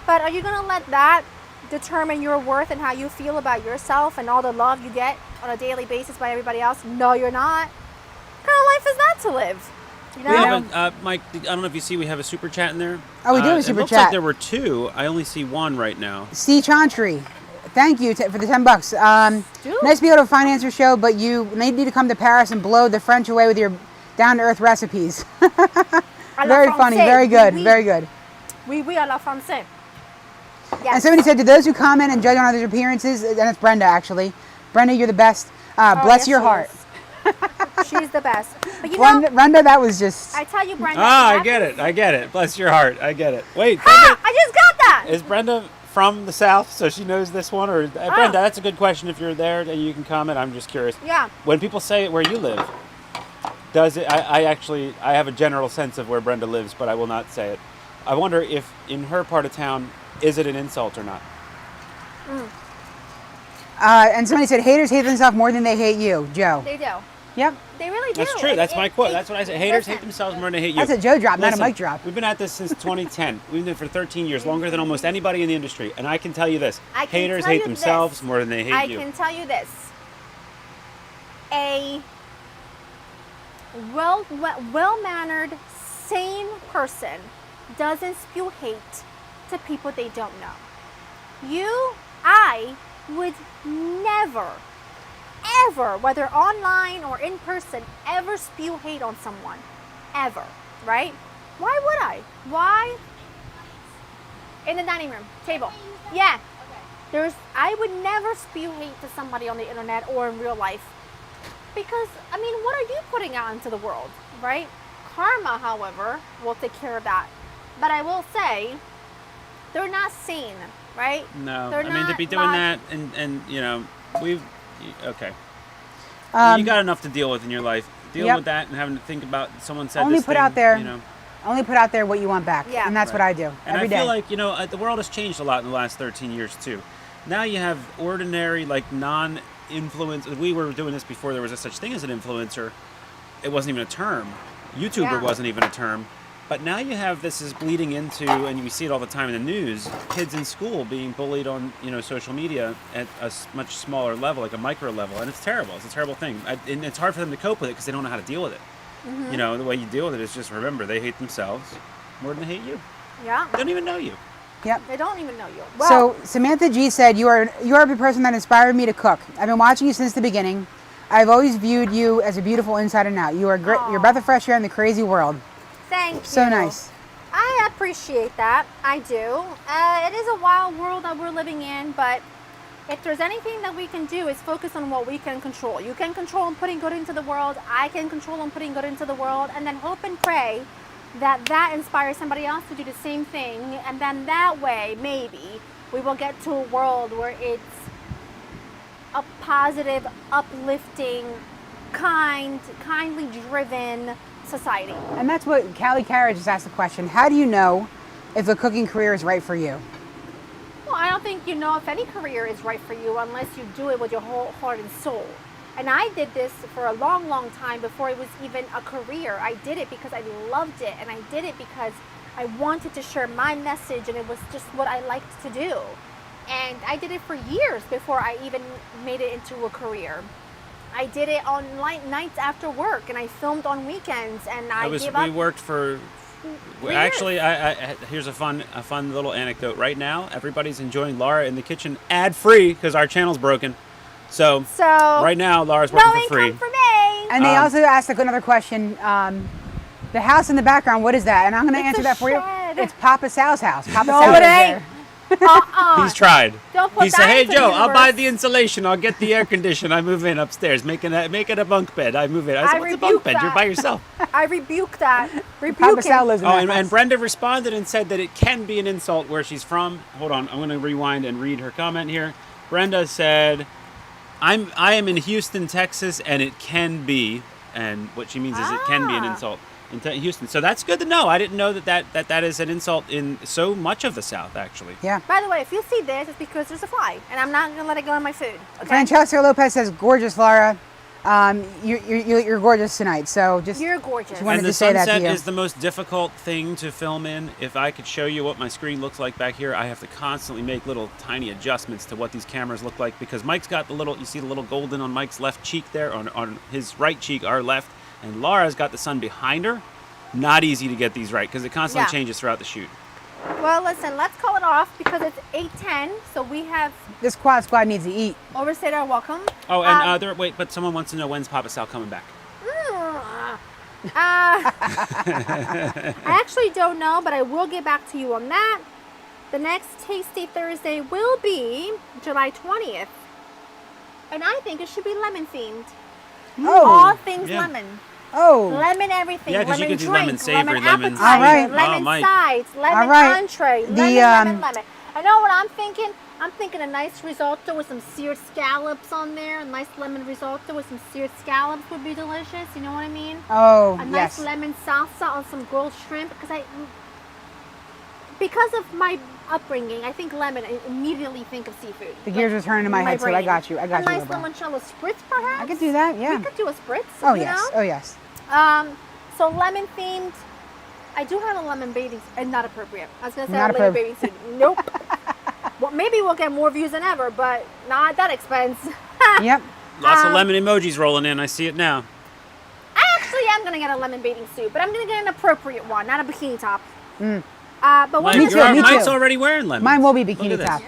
But are you going to let that determine your worth and how you feel about yourself and all the love you get on a daily basis by everybody else? No, you're not. What kind of life is that to live? You know? We have Mike, I don't know if you see, we have a super chat in there. Oh, we do have a super It looks chat. like there were two. I only see one right now. C. Chantry, thank you for the $10. Dude. Nice to be able to finance your show, but you need to come to Paris and blow the French away with your down-to-earth recipes. À la Very funny, française. very good, Oui, very good. Oui, oui, à la française. And Yes. somebody said, to those who comment and judge on others' appearances, and it's Brenda actually. Brenda, you're the best. Oh, Bless yes, your she heart. is. She's the best. But you know, Brenda, that was just... I tell you, Brenda. Ah, I that- get it. I get it. Bless your heart. I get it. Wait, Ha! I just got that. is Brenda from the South, so she knows this one? Or Brenda, that's a good question. If you're there, and you can comment. I'm just curious. Yeah. When people say where you live, does it? I actually have a general sense of where Brenda lives, but I will not say it. I wonder if in her part of town, is it an insult or not? and somebody said, haters hate themselves more than they hate you, Joe. They do. Yep. They really do. That's true. That's my quote. That's what I say. Haters hate listen, themselves more than they hate you. That's a Joe drop, not a Listen, mic drop. We've been at this since 2010. We've been for 13 years, longer than almost anybody in the industry. And I can tell you this: I can haters tell hate you themselves this. more than they hate I you. can tell you this. A well-mannered, sane person doesn't spew hate to people they don't know. I would never, ever, whether online or in person, ever spew hate on someone. Ever. Right? Why would I? Why? In the dining room, table. Yeah. I would never spew hate to somebody on the internet or in real life. Because, I mean, what are you putting out into the world, right? Karma, however, will take care of that. But I will say, they're not sane, right? No, They're I mean to not be doing log- that, and you know, okay. Um, You got enough to deal with in your life. Dealing Yep. with that and having to think about someone said Only this put thing, out there- you know. Only put out there what you want back. Yeah. And that's what I do And every I day. feel like, you know, the world has changed a lot in the last 13 years too. Now you have ordinary, like non-influence. We were doing this before there was a such thing as an influencer. It wasn't even a term. YouTuber Yeah. wasn't even a term. But now you have this is bleeding into, and we see it all the time in the news, kids in school being bullied on, you know, social media at a much smaller level, like a micro level. And it's terrible. It's a terrible thing. And it's hard for them to cope with it because they don't know how to deal with it. Mm-hmm. You know, the way you deal with it is just remember, they hate themselves more than they hate you. Yeah. They don't even know you. Yep. They don't even know you. Well, So Samantha G said, you are the person that inspired me to cook. I've been watching you since the beginning. I've always viewed you as a beautiful inside and out. You are great. You're a breath of fresh air in the crazy world. thank you. So nice. I appreciate that. I do. It is a wild world that we're living in, but if there's anything that we can do is focus on what we can control. You can control on putting good into the world. I can control on putting good into the world, and then hope and pray that inspires somebody else to do the same thing, and then that way maybe we will get to a world where it's a positive, uplifting, kindly driven society. And that's what Callie Carriage just asked the question. How do you know if a cooking career is right for you? Well, I don't think you know if any career is right for you unless you do it with your whole heart and soul. And I did this for a long, long time before it was even a career. I did it because I loved it, and I did it because I wanted to share my message, and it was just what I liked to do. And I did it for years before I even made it into a career. I did it on nights after work, and I filmed on weekends, and I gave up. We worked for. Years. Actually, here's a fun little anecdote. Right now, everybody's enjoying Laura in the kitchen ad free because our channel's broken. So So right now, Laura's working no for free. income for me. And they also asked another question. The house in the background, what is that? And I'm going to It's answer a that for shed. you. It's Papa Sal's house. Papa No, Sal it lives ain't. there. He's tried. Don't put He that said, "Hey into Joe, the I'll buy universe." the insulation. I'll get the air condition. I move in upstairs, make it a bunk bed. I move in." I I said, "What's a bunk rebuke bed? You're that. by yourself." I rebuke that. Rebuke Papa it. Sal lives in Oh, that and house. Brenda responded and said that it can be an insult where she's from. Hold on, I'm going to rewind and read her comment here. Brenda said, I am in Houston, Texas, and it can be," and what she means is it can be an insult in Houston. So that's good to know. I didn't know that is an insult in so much of the South, actually. Yeah. By the way, if you see this, it's because there's a fly, and I'm not gonna let it go on my food. Okay? Francesco Lopez says, gorgeous, Laura. You're gorgeous tonight. So just You're gorgeous. wanted And to the say that to sunset you. is the most difficult thing to film in. If I could show you what my screen looks like back here, I have to constantly make little tiny adjustments to what these cameras look like because Mike's got you see the little golden on Mike's left cheek there, on his right cheek, our left, and Laura's got the sun behind her. Not easy to get these right because it constantly Yeah. changes throughout the shoot. Well, listen, let's call it off because it's 8:10, so we have This quad squad needs to eat. overstayed our welcome. Oh, and wait, but someone wants to know when's Papa Sal coming back. I actually don't know, but I will get back to you on that. The next Tasty Thursday will be July 20th. And I think it should be lemon themed. All things Yeah. lemon. Oh. Lemon everything. Yeah, 'cause you lemon could do drink, lemon savory, lemon lemon appetizer, All right. lemon Oh, Mike. sides, lemon All right. entree, The, lemon. I know what I'm thinking. I'm thinking a nice risotto with some seared scallops on there. A nice lemon risotto with some seared scallops would be delicious. You know what I mean? Oh, A nice yes. lemon salsa on some grilled shrimp because of my upbringing, I think lemon. I immediately think of seafood. The gears are turning in my head, so I brain. got you. I got a you, nice little bro. limoncello spritz, perhaps. I could do that, yeah. We could do a spritz. Oh, you yes. know? Oh, yes. So lemon themed. I do have a lemon bathing suit. Not appropriate. I was gonna say Not a lemon appropriate. bathing suit. Nope. Well, maybe we'll get more views than ever, but not at that expense. Yep. Lots of lemon emojis rolling in. I see it now. I actually am gonna get a lemon bathing suit, but I'm gonna get an appropriate one, not a bikini top. But what Mike, Me was too, me Mike's too. already wearing lemons. Mine will be Look bikini at this. top.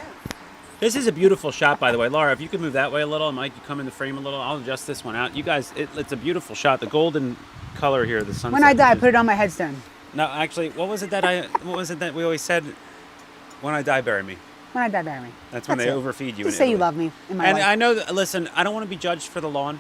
This is a beautiful shot, by the way. Laura, if you could move that way a little, and Mike, you come in the frame a little, I'll adjust this one out. You guys, it's a beautiful shot. The golden color here, the sunset. When I die, is- put it on my headstone. No, actually, what was it that we always said? When I die, bury me. When I die, bury me. That's when they it. overfeed you. Just in say you Italy. love me in my And life. I know that, listen, I don't want to be judged for the lawn,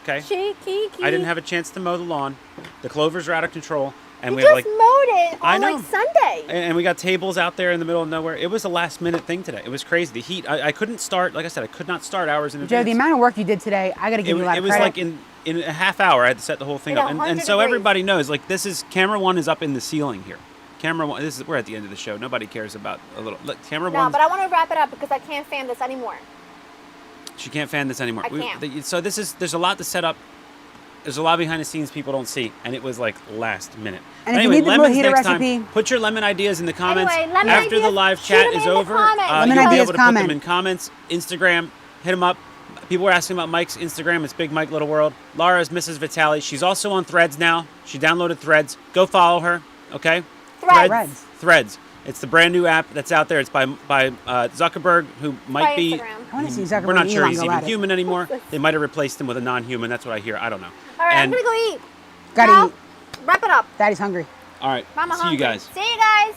okay? cheeky? I didn't have a chance to mow the lawn. The clovers are out of control. And You we just have like mowed it I on know. like Sunday. and we got tables out there in the middle of nowhere. It was a last minute thing today. It was crazy. The heat. I couldn't start. Like I said, I could not start hours in Joe, advance. the amount of work you did today, I got to give you a lot It of was credit. like in a half hour. I had to set the whole thing In up, and 100 so degrees. everybody knows. Like this is camera one is up in the ceiling here. Camera one. We're at the end of the show. Nobody cares about a little. Look, camera No, one. but I want to wrap it up because I can't fan this anymore. She can't fan this anymore. I can't. So there's a lot to set up. There's a lot behind the scenes people don't see, and it was like last minute. And if you anyway, need the lemons mojito next recipe- time. Put your lemon ideas in the comments. Anyway, lemon After the ideas, live shoot chat them is in the over, comments. Lemon you'll be ideas able to comment. put them in comments. Instagram, hit them up. People were asking about Mike's Instagram. It's Big Mike Little World. Laura is Mrs. Vitale. She's also on Threads now. She downloaded Threads. Go follow her. Okay. Threads. Threads. It's the brand new app that's out there. It's by Zuckerberg, who might By be. Instagram. I want to see Zuckerberg We're not and sure Elon he's go even at it. human anymore. They might have replaced him with a non-human. That's what I hear. I don't know. All right, I'm And- gonna go eat. Gotta Now, eat. wrap it up. Daddy's hungry. All right. Mama See hungry. you guys. See you guys.